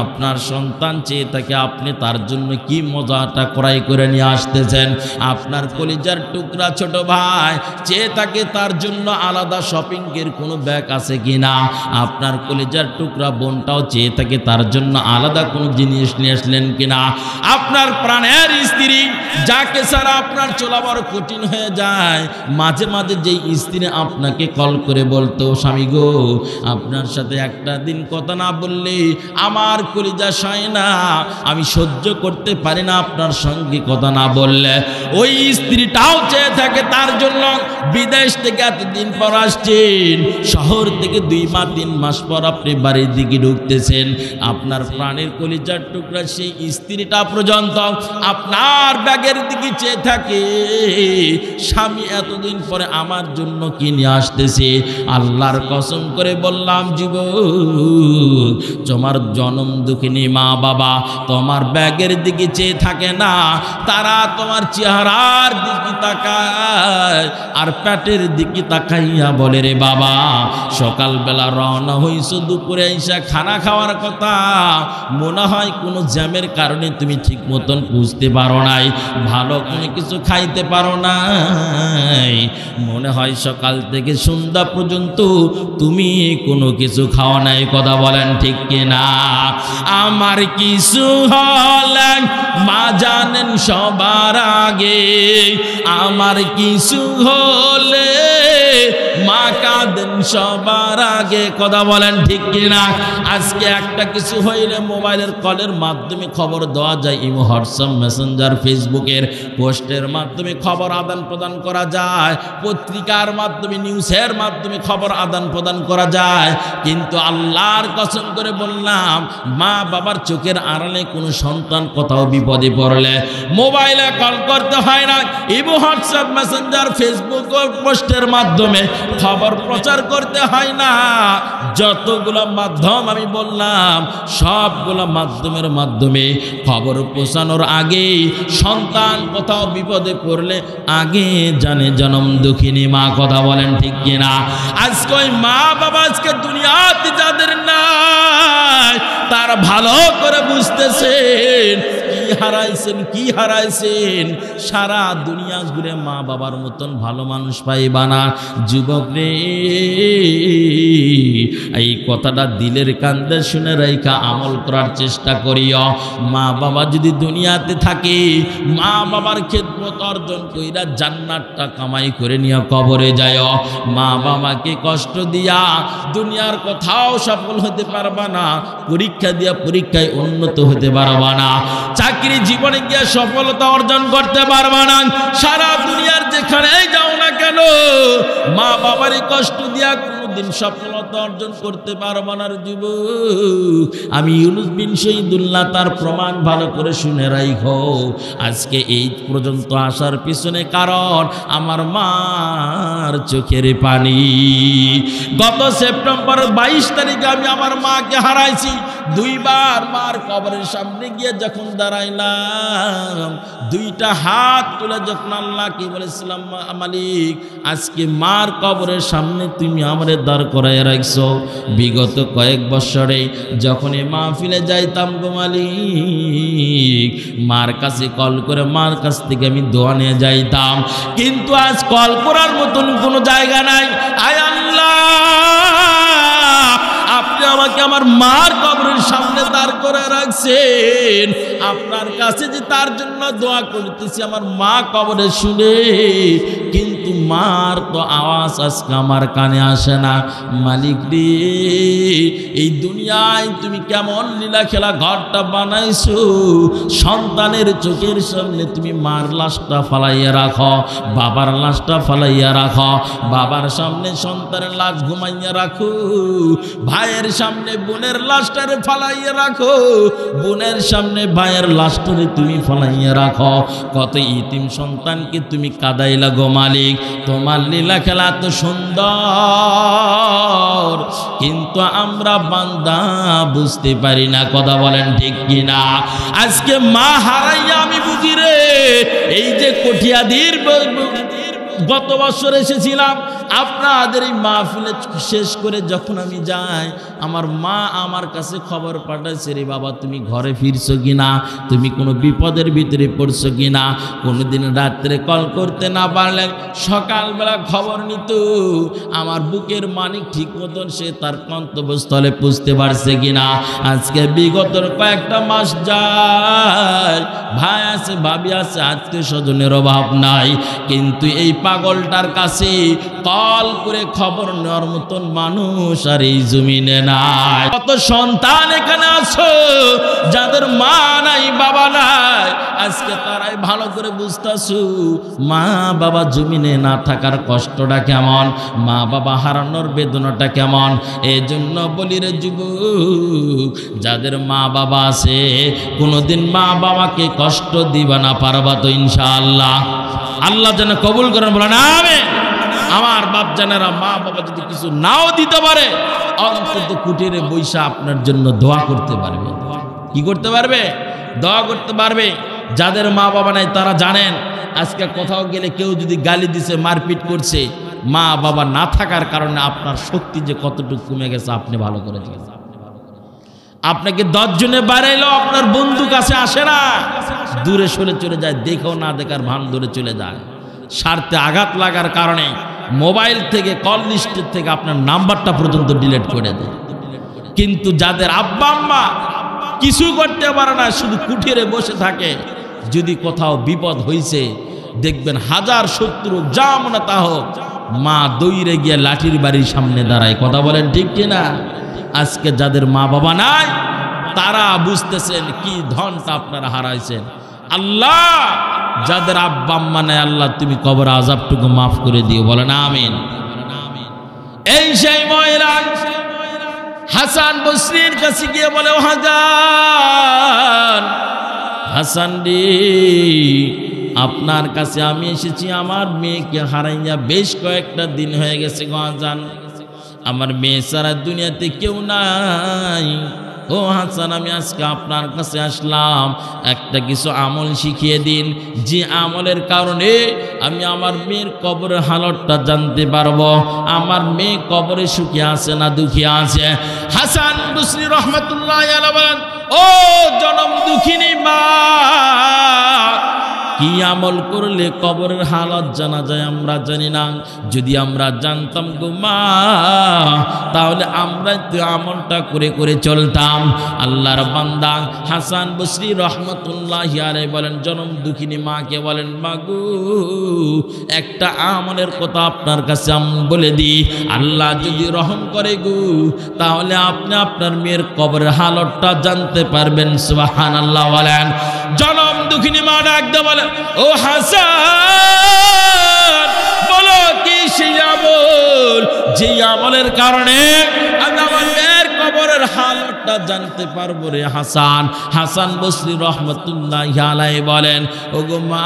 আপনার সন্তান চেয়ে থাকে আপনি তার জন্য কি মজাটা ক্রয় করে নিয়ে আসতেছেন। আপনার কলিজার টুকরা ছোট ভাই চেয়ে থাকে তার জন্য আলাদা শপিংয়ের কোনো ব্যাগ আছে কিনা। আপনার কলিজার টুকরা বোনটাও চেয়ে থাকে তার জন্য আলাদা কোনো জিনিস নিয়ে আসলেন কিনা। আপনার প্রাণের স্ত্রী যাকে ছাড়া আপনার চলা বড় কঠিন হয়ে যায়, মাঝে মাঝে যেই স্ত্রী আপনাকে কল করে বলতো, স্বামী গো আপনার সাথে একটা দিন কথা না বললে আমার কলিজা সয় না, আমি সহ্য করতে পারি না আপনার সঙ্গে কথা না বললে, ওই স্ত্রীটাও চেয়ে থাকে তার জন্য। বিদেশ থেকে এতদিন পর আসছেন, শহর থেকে 2 মাস 3 মাস পর আপনি বাড়ির দিকে ঢুকতেছেন, আপনার প্রাণের কলিজার টুকরা সেই স্ত্রীটা পর্যন্ত আপনার ব্যাগের দিকে চেয়ে থাকে, স্বামী এতদিন পরে আমার জন্য কি নিয়ে আসতেছে। আল্লাহর কসম করে বললাম যুবক, তোমার জনম দুঃখিনী মা বাবা তোমার ব্যাগের দিকে চেয়ে থাকে না, তারা তোমার চেহারার দিকে তাকায় আর পেটের দিকে তাকাইয়া বলে রে বাবা সকালবেলা রওনা হইছো, দুপুরে এসে খানা খাওয়ার কথা, মনে হয় কোনো জ্যামের কারণে তুমি ঠিক মতন বুঝতে পারো নাই, ভালো কোনো কিছু খাইতে পারো নাই, মনে হয় সকাল থেকে সন্ধ্যা পর্যন্ত তুমি কোনো কিছু খাওয়া নাই। কথা বলেন ঠিক কিনা? আমার কিছু হলে মা জানেন সবার আগে, আমার কিছু হলে মা কাঁদেন সবার আগে। কথা বলেন ঠিক কিনা? আজকে একটা কিছু হইলে মোবাইলের কলের মাধ্যমে খবর দেওয়া যায়, ইমো, হোয়াটসঅ্যাপ, মেসেঞ্জার, ফেসবুকের পোস্টের মাধ্যমে খবর আদান প্রদান করা যায়, পত্রিকার মাধ্যমে, নিউজের মাধ্যমে খবর আদান প্রদান করা যায়। কিন্তু আল্লাহর কসম করে বললাম, মা বাবার চোখের আড়ালে কোনো সন্তান কোথাও বিপদে পড়লে মোবাইলে কল করতে হয় না, ইমো, হোয়াটসঅ্যাপ, মেসেঞ্জার, ফেসবুক পোস্টের মাধ্যমে খবর প্রচার করতে হয় না। যতগুলো মাধ্যম আমি বললাম সবগুলো মাধ্যমের মাধ্যমে খবর পৌঁছানোর আগে সন্তান কোথাও বিপদে পড়লে আগে জানে জনম দুঃখিনী মা। কথা বলেন ঠিক কিনা? আজকে ওই মা বাবা আজকে দুনিয়াতে যাদের নাই তারা ভালো করে বুঝতেছেন কি হারাইছেন। সারা দুনিয়া ঘুরে মা বাবার মতন ভালো মানুষ পাইবা না। যুবক যুবক রে, এই কথাটা দিলের কান্দে শুনে রাইখা আমল করার চেষ্টা করিও। মা বাবা যদি দুনিয়াতে থাকে, মা বাবার খেদমত অর্জন কইরা জান্নাতটা কামাই করে নিয়ে কবরে যায়। মা বাবাকে কষ্ট দিয়া দুনিয়ার কোথাও সফল হতে পারবা না, পরীক্ষা দিয়া পরীক্ষায় উন্নত হতে পারবা না, চাকরি জীবনে গিয়া সফলতা অর্জন করতে পারবা না। সারা দুনিয়ার যেখানেই যাও না কেন, মা বাবারই কষ্ট দিয়া কোনোদিন সফলতা অর্জন করতে পারবা না যুবক। আমি ইউনুস বিন শহীদুল্লাহ তার প্রমাণ ভালো করে শুনে রাখো। আজকে এই পর্যন্ত আসার পিছনে কারণ আমার মার চোখের পানি। গত সেপ্টেম্বর 22 তারিখে আমি আমার মাকে হারাইছি। দুইবার মার কবরের সামনে গিয়ে যখন দাঁড়াইলাম, দুইটা হাত তুলে যখন আল্লাহকে বলেছিলাম, মালিক আজকে মার কবরের সামনে তুমি আমারে দাঁড় করাই রাখছো। বিগত কয়েক বছরে যখন এই মাহফিলে যাইতাম গো মালিক, মার কাছে কল করে মার কাছ থেকে আমি দোয়া নিয়ে যাইতাম, কিন্তু আজ কল করার মতন কোনো জায়গা নাই। আয় আল্লাহ, আপনি আমাকে আমার মার কবরের সামনে দাঁড় করে রাখছেন। আপনার কাছে যে তার জন্য দোয়া করতেছি আমার মা কবরে শুনে, কিন্তু মার তো আওয়াজ আজকে আমার কানে আসে না। মালিক রে, এই দুনিয়ায় তুমি কেমন লীলা খেলা ঘরটা বানাইছো। সন্তানের চোখের সামনে তুমি মার লাশটা ফালাইয়া রাখো, বাবার লাশটা ফালাইয়া রাখো, বাবার সামনে সন্তানের লাশ ঘুমাইয়া রাখো, ভাইয়ের সামনে বোনের লাশটারে ফালাইয়া রাখো, বোনের সামনে ভাইয়ের লাশটারে তুমি ফালাইয়া রাখো। কত ইতিম সন্তানকে তুমি কাদাইলা গো মালিক। তোমার লীলা খেলা তো সুন্দর, কিন্তু আমরা বান্দা বুঝতে পারি না। কথা বলেন ঠিক কিনা? আজকে মা হারাইয়া আমি বুঝি রে, এই যে কঠিয়াদির গত বছর এসেছিলাম আপনাদের এই মাহফিলে শেষ করে যখন আমি যাই, আমার মা আমার কাছে খবর পাঠাইছে, রে বাবা তুমি ঘরে ফিরছো কিনা, তুমি কোনো বিপদের ভিতরে পড়ছো কিনা। কোনোদিন রাত্রে কল করতে না পারলেন সকালবেলা খবর নিত আমার বুকের মানিক ঠিক মতন সে তার গন্তব্যস্থলে পুষতে পারছে কিনা। আজকে বিগত কয়েকটা মাস যায়, ভাই আছে ভাবি আছে, আত্মীয় স্বজনের অভাব নাই, কিন্তু এই পাগলটার কাছে কল করে খবর নেওয়ার মতন মানুষ আর এই জমিনে নাই। কত সন্তান এখানে আছো যাদের মা নাই বাবা নাই, আজকে তারাই ভালো করে বুঝতেছো মা বাবা জমিনে না থাকার কষ্টটা কেমন, মা বাবা হারানোর বেদনাটা কেমন। এই জন্য বলি রে যুবক, যাদের মা বাবা আছে কোনোদিন মা বাবাকে কষ্ট দিবা না, পারবা তো ইনশাআল্লাহ। আল্লাহ যেন কবুল করেন, বলেন আমিন। আমার বাপ জানেরা মা বাবা যদি কিছু নাও দিতে পারে, অন্তত কুটিরে বৈশা আপনার জন্য দোয়া করতে পারবে। কি করতে পারবে? দোয়া করতে পারবে। যাদের মা বাবা নাই তারা জানেন, আজকে কোথাও গেলে কেউ যদি গালি দিছে, মারপিট করছে, মা বাবা না থাকার কারণে আপনার শক্তি যে কতটুকু কমে গেছে আপনি ভালো করে জানেন। আপনাকে 10 জনে বাড়াইলেও আপনার বন্ধু কাছে আসে না, দূরে সরে চলে যায়, দেখেও না দেখার ভান ধরে চলে যায়। স্বার্থে আঘাত লাগার কারণে মোবাইল থেকে কল লিস্টের থেকে আপনার নাম্বারটা পর্যন্ত ডিলিট করে দেয়। কিন্তু যাদের আব্বা আম্মা কিছু করতে পারে না, শুধু কুঠিরে বসে থাকে, যদি কোথাও বিপদ হয়েছে দেখবেন হাজার শত্রু যা মনে তা হোক, মা দৌড়ে গিয়ে লাঠির বাড়ির সামনে দাঁড়ায়। কথা বলেন ঠিক কিনা? আজকে যাদের মা বাবা নাই তারা বুঝতেছেন কি ধনটা আপনারা হারাইছেন। আল্লাহ যাদের আব্বা আম্মা নাই, আল্লাহ তুমি কবর আযাবটুকু মাফ করে দিও, বলেন আমিন। এই সেই মহিলা হাসান বসরির কাছে গিয়ে বলে, ও হাসান রে, আপনার কাছে আমি এসেছি, আমার মেয়েকে হারাইয়া বেশ কয়েকটা দিন হয়ে গেছে গো হাসান, আমার মেয়ে সারা দুনিয়াতে কেউ নাই। ও হাসান, আমি আজকে আপনার কাছে আসলাম, একটা কিছু আমল শিখিয়ে দিন, যে আমলের কারণে আমি আমার মেয়ের কবরের হালতটা জানতে পারবো, আমার মেয়ে কবরে সুখী আছে না দুঃখী আছে। হাসান বসরি রহমতুল্লাহ আলাইহি বলেন, ও জনম দুঃখিনী মা, কি আমল করলে কবরের হালত জানা যায় আমরা জানি না। যদি আমরা জানতাম গো মা, তাহলে আমরা তো আমলটা করে করে চলতাম। আল্লাহর বান্দা হাসান বসরি রহমতুল্লাহি আলাইহি বলেন, জনম দুঃখিনী মাকে বলেন, মাগো একটা আমলের কথা আপনার কাছে আমি বলে দিই, আল্লাহ যদি রহম করে গো, তাহলে আপনি আপনার মেয়ের কবরের হালতটা জানতে পারবেন। সুবহানাল্লাহ বলেন। জনম দুঃখিনী মা ডাকতে বলে, ও হাসান, বলো কি সেই আমল যে আমলের কারণে আমি আমার মেয়ের কবরের হালতটা জানতে পারবো রে হাসান। হাসান বসরি রহমতুল্লাহি আলাইহি বলেন, ও গো মা,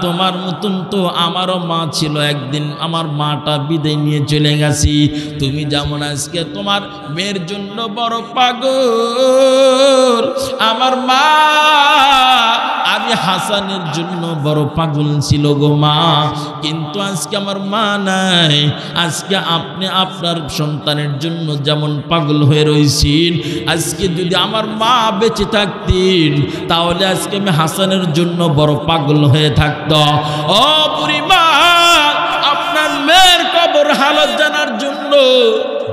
তোমার মতন তো আমারও মা ছিল, একদিন আমার মাটা বিদায় নিয়ে চলে গেছি। তুমি যেমন আজকে তোমার মেয়ের জন্য বড় পাগল, আমার মা আমি হাসানের জন্য বড় পাগল ছিল গো মা। কিন্তু আজকে আমার মা নাই, আজকে আপনি আপনার সন্তানের জন্য যেমন পাগল হয়ে রয়েছেন, আজকে যদি আমার মা বেঁচে থাকতেন তাহলে আজকে আমি হাসানের জন্য বড় পাগল হয়ে থাকত। ও বুড়ি মা, আপনার মেয়ের কবর হালত জানার জন্য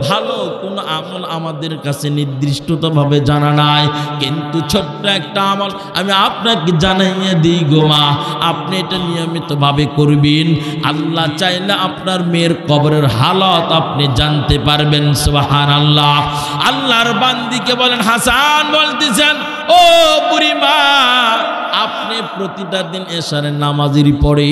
ভালো কোন আমল আমাদের কাছে নির্দিষ্টভাবে জানা নাই, কিন্তু ছোট্ট একটা আমল আমি আপনাকে জানাইয়ে দিই গো মা, আপনি এটা নিয়মিতভাবে করবেন। আল্লাহ চাইলে আপনার মেয়ের কবরের হালত আপনি জানতে পারবেন। সুবহানাল্লাহ। আল্লাহর বান্দিকে বলেন, হাসান বলতেছেন, ও বুড়ি মা, আপনি প্রতিটা দিন এশারের নামাজের পরে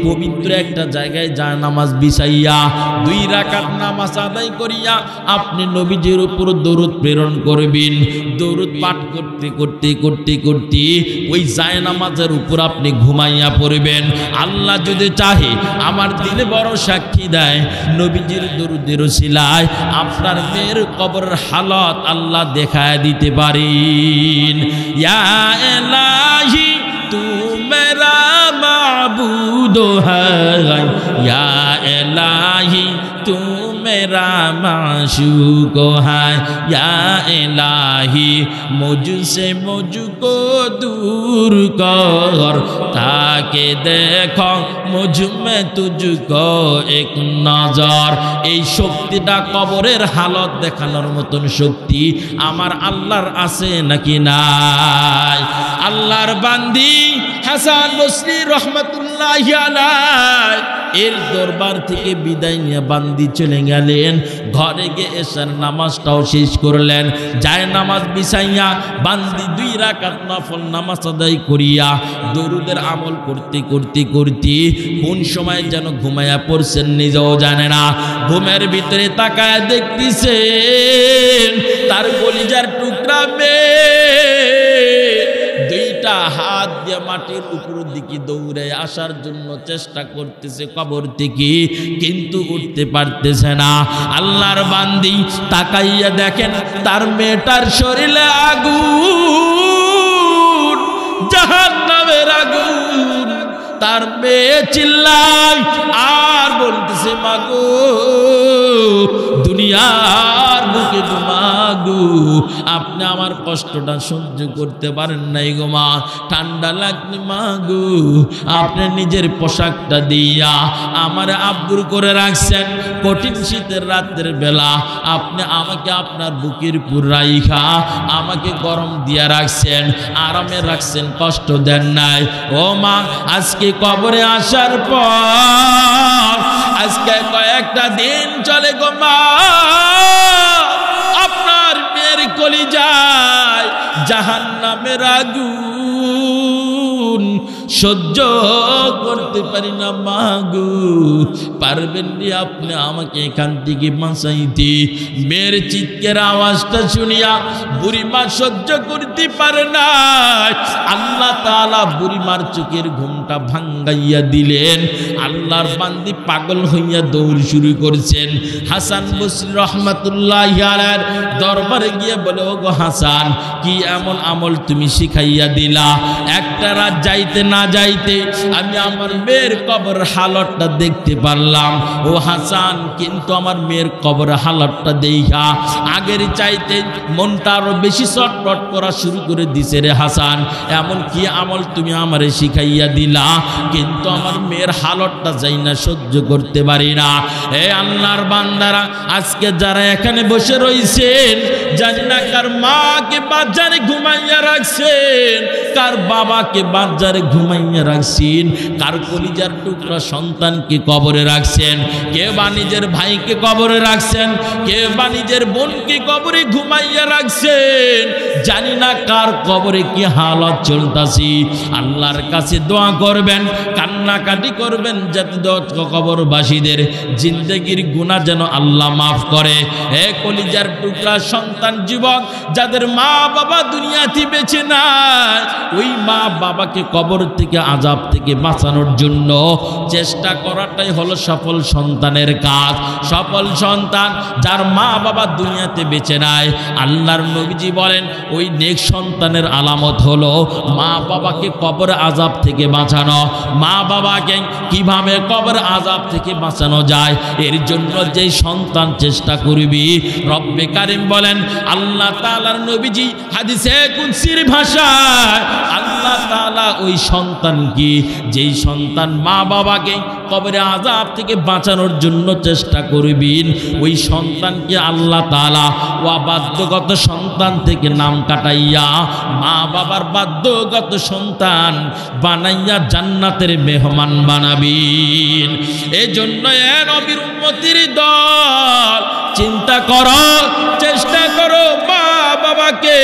পবিত্র একটা জায়গায় যায় নামাজ বিছাইয়া 2 রাকাত নামাজ আদায় করিয়া আপনি নবীজির উপর দরুদ প্রেরণ করবেন। দরুদ পাঠ করতে করতে করতে করতে ওই যায় নামাজের উপর আপনি ঘুমাইয়া পড়বেন। আল্লাহ যদি চাহে, আমার দিলে বড় সাক্ষী দেয়, নবীজির দরুদের ওসিলায় আপনার মেয়ের কবরের হালত আল্লাহ দেখায় দিতে পারেন। ইয়া ইলাহি तू मेरा माबूद है, या इलाही तू मेरा माशूक है, या इलाही मुझसे मुझको दूर कर, ताकि देखो मुझ में तुझको एक नजर। এই শক্তিটা কবরের হালত দেখানোর মতন শক্তি আমার আল্লাহর আছে নাকি নাই? আল্লাহর বান্দি হাসান বসরি রহমতুল্লাহি আলাইহি এর দরবার থেকে বিদায় নিয়ে বান্দি চলে গেলেন ঘরে, গিয়ে এশার নামাজটাও শেষ করলেন। যায় নামাজ বিছাইয়া বান্দি 2 রাকাত নফল নামাজ আদায় করিয়া দরুদের আমল করতে করতে করতে কোন সময় যেন ঘুমায়া পড়ছেন নিজেও জানে না। ঘুমের ভিতরে তাকায় দেখতেছেন তার কলিজার টুকরা দুইটা হাত দিয়ে মাটির উপর দিকে দৌড়ে আসার জন্য চেষ্টা করতেছে কবর থেকে, কিন্তু উঠতে পারতেছে না। আল্লাহর বান্দি তাকাইয়া দেখেন তার মেয়েটার শরীরে আগুন, জাহান্নামের আগুন। তার মেয়ে চিল্লায় আর বলতেছে, মাগো দুনিয়ার বুকে তো মাগো, আপনি আমার কষ্টটা সহ্য করতে পারেন নাই গো মা, ঠান্ডা লাগলে মাগো আপনি নিজের পোশাকটা দিয়া আমার আব্দুর করে রাখছেন। কঠিন শীতের রাতের বেলা আপনি আমাকে আপনার বুকের উপর রাইখা আমাকে গরম দিয়া রাখছেন, আরামে রাখছেন, কষ্ট দেন নাই। ও মা, আজকে কবরে আসার পর আজকে কয়েকটা দিন চলে গো মা, আপনার মেয়ের কলিজায় জাহান্নামের আগুন সহ্য করতে পারি না মাগো, পারবেন নি আপনি আমাকে এখান থেকে বাঁচাইতে? মেয়ের চিৎকার আওয়াজটা শুনিয়া বুড়িমা সহ্য করতে পারে না। আল্লাহ তাআলা বুড়িমার চোখের ঘুমটা ভাঙ্গাইয়া দিলেন। আল্লাহর বান্দি পাগল হইয়া দৌড় শুরু করছেন। হাসান বসরি রহমাতুল্লাহি আলাইহির দরবারে গিয়ে বলে, ও গো হাসান, কি এমন আমল তুমি শিখাইয়া দিলা, একটা রাত যাইতে না যাইতে আমি আমার মেয়ের কবর হালতটা দেখতে পারলাম। ও হাসান, কিন্তু আমার মেয়ের কবর হালতটা দেখা আগের চাইতে মনটা আরো বেশি চটপট করা শুরু করে দিছে রে হাসান। এমন কি আমল তুমি আমারে শিখাইয়া দিলা, কিন্তু আমার মেয়ের হালতটা যাই না সহ্য করতে পারি না। এ আল্লাহর বান্দারা, আজকে যারা এখানে বসে রইছেন, জানি না কার মাকে বাজারে ঘুমাইয়া রাখছেন, কার বাবাকে বাজারে ঘুমাইয়া রাখছেন, কার কলিজার টুকরা সন্তানকে কবরে রাখছেন, কে বা নিজের ভাইকে কবরে রাখছেন, কে বা নিজের বোনকে কবরে ঘুমাইয়া রাখছেন। জানি না কার কবরে কি হালত চলতাছি। আল্লাহর কাছে দোয়া করবেন, কান্নাকাটি করবেন, যাতে কবরবাসীদের জিন্দেগির গুনাহ যেন আল্লাহ মাফ করে। হে কলিজার টুকরা সন্তান যুবক, যাদের মা বাবা দুনিয়াতে বেঁচে নাই, ওই মা বাবাকে কবর থেকে আযাব থেকে বাঁচানোর জন্য চেষ্টা করাটাই হলো সফল সন্তানের কাজ। সফল সন্তান যার মা বাবা দুনিয়াতে বেঁচে নাই, আল্লাহর নবীজি বলেন ওই নেক সন্তানের আলামত হলো মা বাবাকে কবর আযাব থেকে বাঁচানো। মা বাবাকে কিভাবে কবর আযাব থেকে বাঁচানো যায়, এর জন্য যেই সন্তান চেষ্টা করবি, রব্বে কারিম বলেন, আল্লাহ তাআলার নবীজি হাদিসে কুদসির ভাষায় আল্লাহ তাআলা ওই সন্তান কি, যেই সন্তান মা বাবাকে কবরে আযাব থেকে বাঁচানোর জন্য চেষ্টা করবেন, ওই সন্তানকে আল্লাহ তাআলা অবাধ্যগত সন্তান থেকে নাম কাটাইয়া মা বাবার বাধ্যগত সন্তান বানাইয়া জান্নাতের মেহমান বানাবেন। এজন্য এ নবীর উম্মতির দল, চিন্তা করো, চেষ্টা করো মা বাবাকে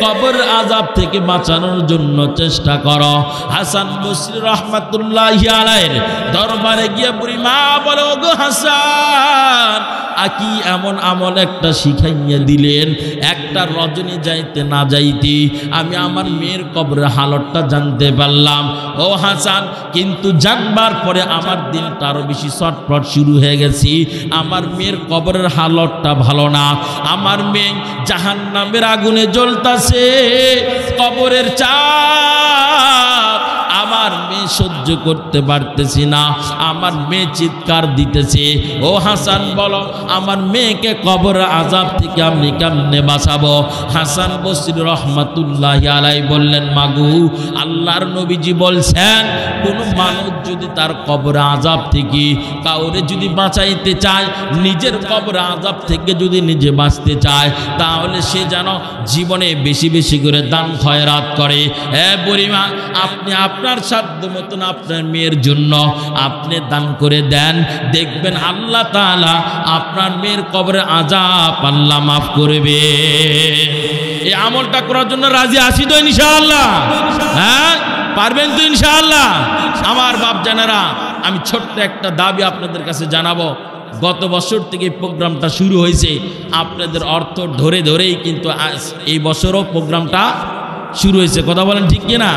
কবর আযাব থেকে বাঁচানোর জন্য চেষ্টা করো। হাসান বসরি রাহমাতুল্লাহি আলাইহির দরবারে গিয়ে বুড়ি মা বলে, ওগো হাসান, আকি এমন আমল একটা শিখাইয়া দিলেন, একটা রজনী যাইতে না যাইতে আমি আমার মেয়ের কবরের হালতটা জানতে পারলাম। ও হাসান, কিন্তু জানবার পরে আমার দিনটা আরো বেশি চটপট শুরু হয়ে গেছি। আমার মেয়ের কবরের হালতটা ভালো না। আমার মেয়ে জাহান্নামের আগুনে জ্বলতাছে, কবরের চাপ আমার মেয়ে সহ্য করতে পারতেছি না। আমার মেয়ে চিৎকার দিতেছে। ও হাসান, বলো আমার মেয়েকে কবর আযাব থেকে আমি কেমনে বাঁচাবো? হাসান বসরি রহমাতুল্লাহি আলাইহি বললেন, মাগু, আল্লাহর নবীজি বলছেন, কোন মানুষ যদি তার কবর আযাব থেকে কাউরে যদি বাঁচাইতে চায়, নিজের কবর আযাব থেকে যদি নিজে বাঁচতে চায়, তাহলে সে যেন জীবনে বেশি বেশি করে দান খয়রাত করে। বুড়িমা, আপনি আপনার সাধ্য মতন আপনার মেয়ের জন্য আপনি দান করে দেন, দেখবেন আল্লাহ তাআলা আপনার মেয়ের কবরে আযাব আল্লাহ মাফ করবে। এই আমলটা করার জন্য রাজি আছি তো ইনশাআল্লাহ? হ্যাঁ, পারবেন তো ইনশাআল্লাহ? আমার বাপ জানেরা, আমি ছোট্ট একটা দাবি আপনাদের কাছে জানাবো। গত বছর থেকে প্রোগ্রামটা শুরু হয়েছে, আপনাদের অর্থ ধরে ধরেই কিন্তু এই বছরও প্রোগ্রামটা শুরু হয়েছে। কথা বলেন ঠিক কিনা?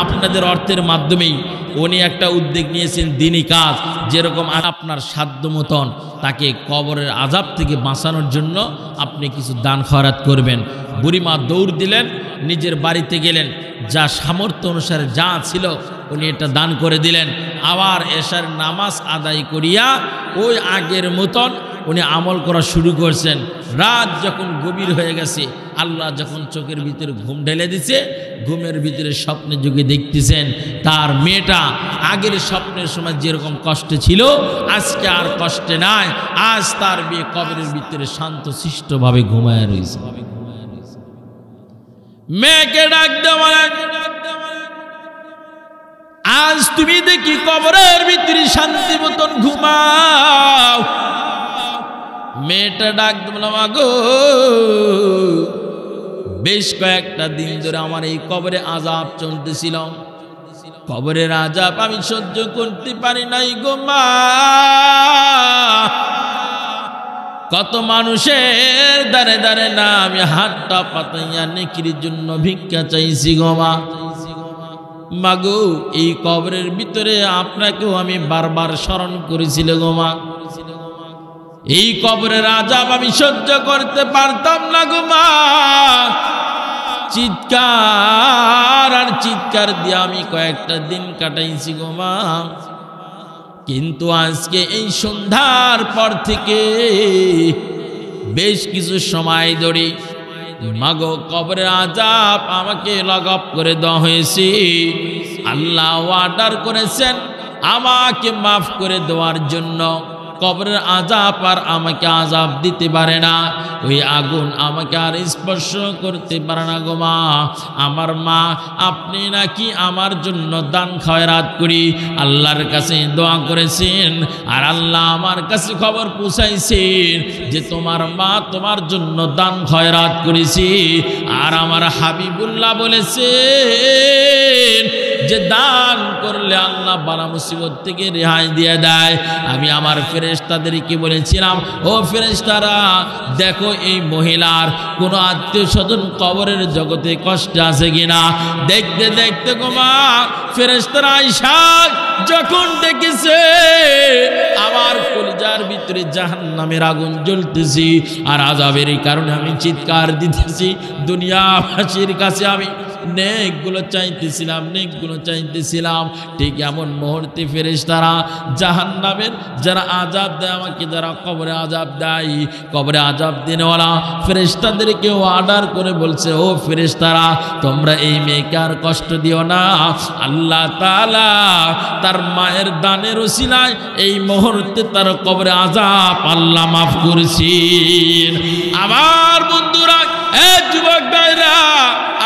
আপনাদের অর্থের মাধ্যমেই উনি একটা উদ্যোগ নিয়েছেন, দিনই কাজ। যেরকম আপনার সাধ্য মতন তাকে কবরের আযাব থেকে বাঁচানোর জন্য আপনি কিছু দান খয়রাত করবেন। বুড়িমা দৌড় দিলেন, নিজের বাড়িতে গেলেন, যা সামর্থ্য অনুসারে যা ছিল উনি এটা দান করে দিলেন। আবার এশার নামাজ আদায় করিয়া ওই আগের মতন উনি আমল করা শুরু করছেন। রাত যখন গভীর হয়ে গেছে, আল্লাহ যখন চোখের ভিতরে ঘুম ঢেলে দিছে, ঘুমের ভিতরে স্বপ্নে যুগে দেখতেছেন তার মেয়েটা আগের স্বপ্নের সময় যেরকম কষ্টে ছিল, আজকে আর কষ্টে নাই। আজ তার মেয়ে কবরের ভিতরে শান্ত শিষ্টভাবে ঘুমায় রয়েছে। মেয়েকে ডাক দেওয়া, আজ তুমি দেখি কবরের ভিতরে শান্তি মতন ঘুমাও। মেয়েটা ডাক দিল, মাগো, বেশ কয়েকটা দিন ধরে আমার এই কবরে আযাব চলতেছিল, কবরের আযাব আমি সহ্য করতে পারি নাই গো মা। কত মানুষের দাঁড়ে দাঁড়ে না আমি হাতটা পাতাইয়া নেকির জন্য ভিক্ষা চাইছি গো মা। মাগো, এই কবরের ভিতরে আপনাকেও আমি বারবার স্মরণ করেছিল গো মা। এই কবরের আযাব আমি সহ্য করতে পারতাম না গো মা। চিৎকার আর চিৎকার দিয়ে আমি কয়েকটা দিন কাটাইছি গো মা। কিন্তু আজকে এই সন্ধ্যার পর থেকে বেশ কিছু সময় ধরে মাগো কবরের আযাব আমাকে লাগাব করে দেওয়া হয়েছে। আল্লাহ অর্ডার করেছেন আমাকে মাফ করে দেওয়ার জন্য। কবরের আযাব আর আমাকে আযাব দিতে পারে না, ওই আগুন আমাকে আর স্পর্শ করতে পারে না গো মা। আমার মা আপনি নাকি আমার জন্য দান খয়রাত করি আল্লাহর কাছে দোয়া করেছেন, আর আল্লাহ আমার কাছে খবর পৌঁছাইছেন যে তোমার মা তোমার জন্য দান খয়রাত করেছি। আর আমার হাবিবুল্লাহ বলেছেন যে দান করলে আল্লাহ বালা মুসিবত থেকে রেহাই দিয়ে দেয়। আমি আমার ফেরেশতাদেরকে বলেছিলাম, ও ফেরেশতারা দেখো এই মহিলার কোনো আত্মীয় স্বজন কবরের জগতে কষ্টে আছে কিনা। দেখতে দেখতে গো মা ফেরেশতারা আয়েশা যখন দেখেছে আমার কলিজার ভিতরে জাহান্নামের আগুন জ্বলতেছি আর আযাবের কারণে আমি চিৎকার দিতেছি। দুনিয়াবাসীর কাছে আমি নেকগুলো চাইতেছিলাম, ঠিক এমন মুহূর্তে ফেরেশতারা জাহান্নামের যারা আযাব দেয় আমাকে, যারা কবরে আযাব দেয়, কবরে আযাব দিনওয়ালা ফেরেশতাদেরকে অর্ডার করে বলছে, ও ফেরেশতারা তোমরা এই মেয়েকে আর কষ্ট দিও না। আল্লাহ তাআলা তার মায়ের দানের ওসিলায় এই মুহূর্তে তার কবরে আযাব আল্লাহ মাফ করেছেন। আমার বন্ধুরা, যুবক ভাইরা,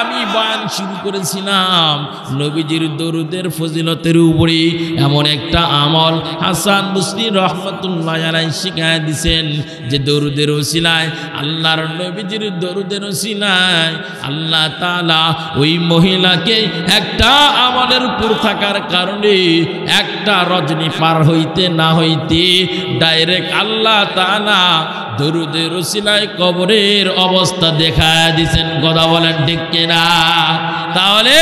আমি বয়ান শুরু করেছিলাম নবীজির দরুদের ফজিলতের উপরে। এমন একটা আমল হাসান বসরি রহমাতুল্লাহ আলাইহি শিখায় দিয়েছেন যে দরুদের ওসিলায়, আল্লাহর নবীজির দরুদের ওসিলায় আল্লাহ তাআলা ওই মহিলাকে একটা আমলের উপর থাকার কারণে একটা রজনী পার হইতে না হইতে ডাইরেক্ট আল্লাহ তাআলা দরুদের ওসিলায় কবরের অবস্থা দেখা দিয়েছেন। কথা বলেন ঠিক কিনা? তাহলে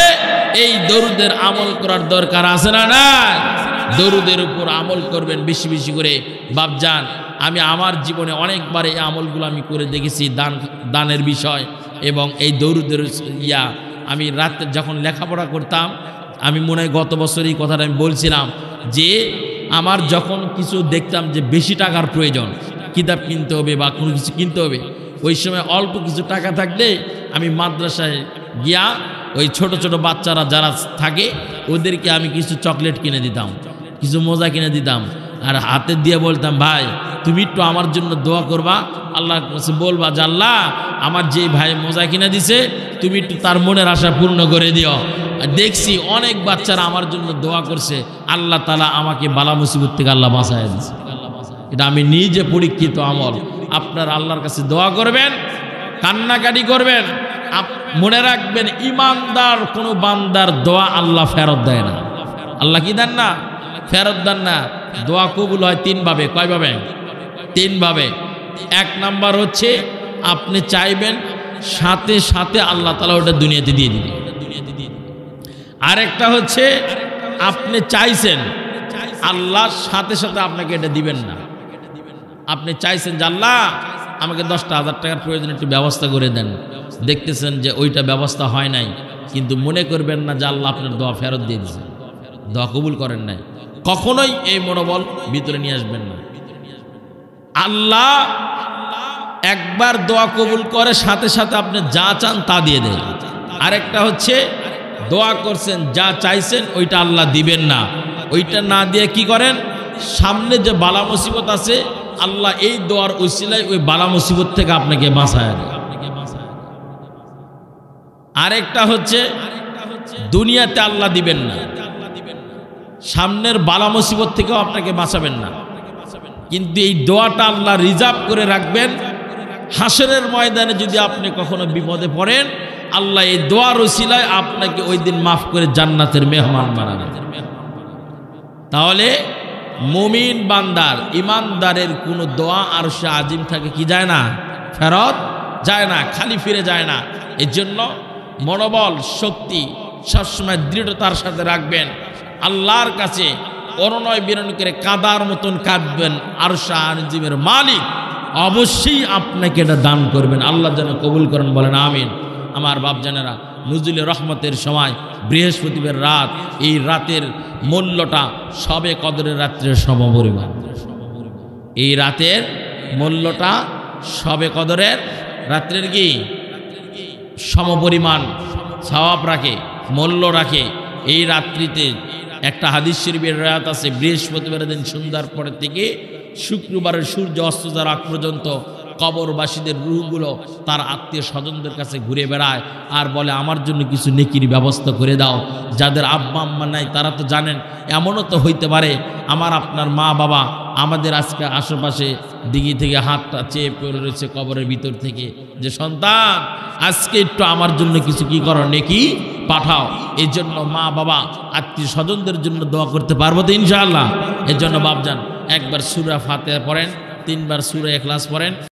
এই দরুদের আমল করার দরকার আছে না? না, দরুদের উপর আমল করবেন বেশি বেশি করে। বাপজান, আমি আমার জীবনে অনেকবার এই আমলগুলো আমি করে দেখেছি, দানের বিষয় এবং এই দরুদের আমি রাতে যখন লেখাপড়া করতাম, আমি মনে হয় গত বছর এই কথাটা আমি বলছিলাম যে আমার যখন কিছু দেখতাম যে বেশি টাকার প্রয়োজন, কিতাব কিনতে হবে বা কোনো কিছু কিনতে হবে, ওই সময় অল্প কিছু টাকা থাকলে আমি মাদ্রাসায় গিয়া ওই ছোট ছোট বাচ্চারা যারা থাকে ওদেরকে আমি কিছু চকলেট কিনে দিতাম, কিছু মোজা কিনে দিতাম, আর হাতে দিয়ে বলতাম, ভাই তুমি একটু আমার জন্য দোয়া করবা, আল্লাহর কাছে বলবা যে আল্লাহ আমার যে ভাই মোজা কিনে দিছে তুমি একটু তার মনের আশা পূর্ণ করে দিও। দেখছি অনেক বাচ্চারা আমার জন্য দোয়া করছে, আল্লাহ তাআলা আমাকে বালা মুসিবত থেকে আল্লাহ বাঁচায় দিয়েছে। এটা আমি নিজে পরীক্ষিত আমল। আপনার আল্লাহর কাছে দোয়া করবেন, কান্নাকাটি করবেন, মনে রাখবেন ইমানদার কোনো বান্দার দোয়া আল্লাহ ফেরত দেয় না। আল্লাহ কি দেন না? ফেরত দেন না। দোয়া কবুল হয় তিন ভাবে। কয় ভাবে? তিন ভাবে। এক নাম্বার হচ্ছে আপনি চাইবেন, সাথে সাথে আল্লাহ তাআলা ওটা দুনিয়াতে দিয়ে দিবেন। আরেকটা হচ্ছে আপনি চাইছেন, আল্লাহ সাথে সাথে আপনাকে এটা দিবেন না। আপনি চাইছেন যে আল্লাহ আমাকে 10,000 টাকার প্রয়োজন, একটু ব্যবস্থা করে দেন, দেখতেছেন যে ওইটা ব্যবস্থা হয় নাই, কিন্তু মনে করবেন না যে আল্লাহ আপনার দোয়া ফেরত দিয়ে দিয়েছেন, দোয়া কবুল করেন নাই। কখনোই এই মনোবল ভিতরে নিয়ে আসবেন না। আল্লাহ একবার দোয়া কবুল করে সাথে সাথে আপনি যা চান তা দিয়ে দেন। আরেকটা হচ্ছে দোয়া করছেন, যা চাইছেন ওইটা আল্লাহ দিবেন না, ওইটা না দিয়ে কি করেন, সামনে যে বালা মুসিবত আছে আল্লাহ এই দোয়ার উসিলায় ওই বালা মুসিবত থেকে আপনাকে বাঁচায় দেয়। আরেকটা হচ্ছে দুনিয়াতে আল্লাহ দিবেন না, সামনের বালা মুসিবত থেকেও আপনাকে বাঁচাবেন না, কিন্তু এই দোয়াটা আল্লাহ রিজার্ভ করে রাখবেন। হাসরের ময়দানে যদি আপনি কখনো বিপদে পড়েন, আল্লাহ এই দোয়ার উসিলায় আপনাকে ওই দিন মাফ করে জান্নাতের মেহমান বানাবেন। তাহলে মুমিন বান্দার, ইমানদারের কোনো দোয়া আরশে আজিম থাকে কি যায় না, ফেরত যায় না, খালি ফিরে যায় না। এর জন্য মনোবল শক্তি সবসময় দৃঢ়তার সাথে রাখবেন। আল্লাহর কাছে অনুনয় বিনয় করে কাদার মতন কাঁদবেন। আরশে আজিমের মালিক অবশ্যই আপনাকে এটা দান করবেন। আল্লাহ যেন কবুল করেন, বলেন আমিন। আমার বাপজানেরা, নুজুলে রহমতের সময় বৃহস্পতিবার রাত, এই রাতের মূল্যটা সবে কদরের রাত্রের সমপরিমাণ। এই রাতের মূল্যটা সবে কদরের রাত্রের কি সমপরিমাণ সওয়াব রাখে, মূল্য রাখে। এই রাত্রিতে একটা হাদিস শরীফের রাত আছে, বৃহস্পতিবারের দিন সন্ধ্যার পরে থেকে শুক্রবারের সূর্য অস্ত যাওয়ার আগ পর্যন্ত কবরবাসীদের রূহগুলো তার আত্মীয় স্বজনদের কাছে ঘুরে বেড়ায় আর বলে, আমার জন্য কিছু নেকির ব্যবস্থা করে দাও। যাদের আব্বা আম্মা নাই তারা তো জানেন, এমনও তো হইতে পারে আমার আপনার মা বাবা আমাদের আজকে আশেপাশে দিঘি থেকে হাতটা চেয়ে পড়ে রয়েছে কবরের ভিতর থেকে, যে সন্তান আজকে একটু আমার জন্য কিছু কি করো, নেকি পাঠাও। এই জন্য মা বাবা আত্মীয় স্বজনদের জন্য দোয়া করতে পারবো তো ইনশাআল্লাহ। এর জন্য বাপজান একবার সূরা ফাতিহা পড়েন, 3 বার সূরা ইখলাস পড়েন।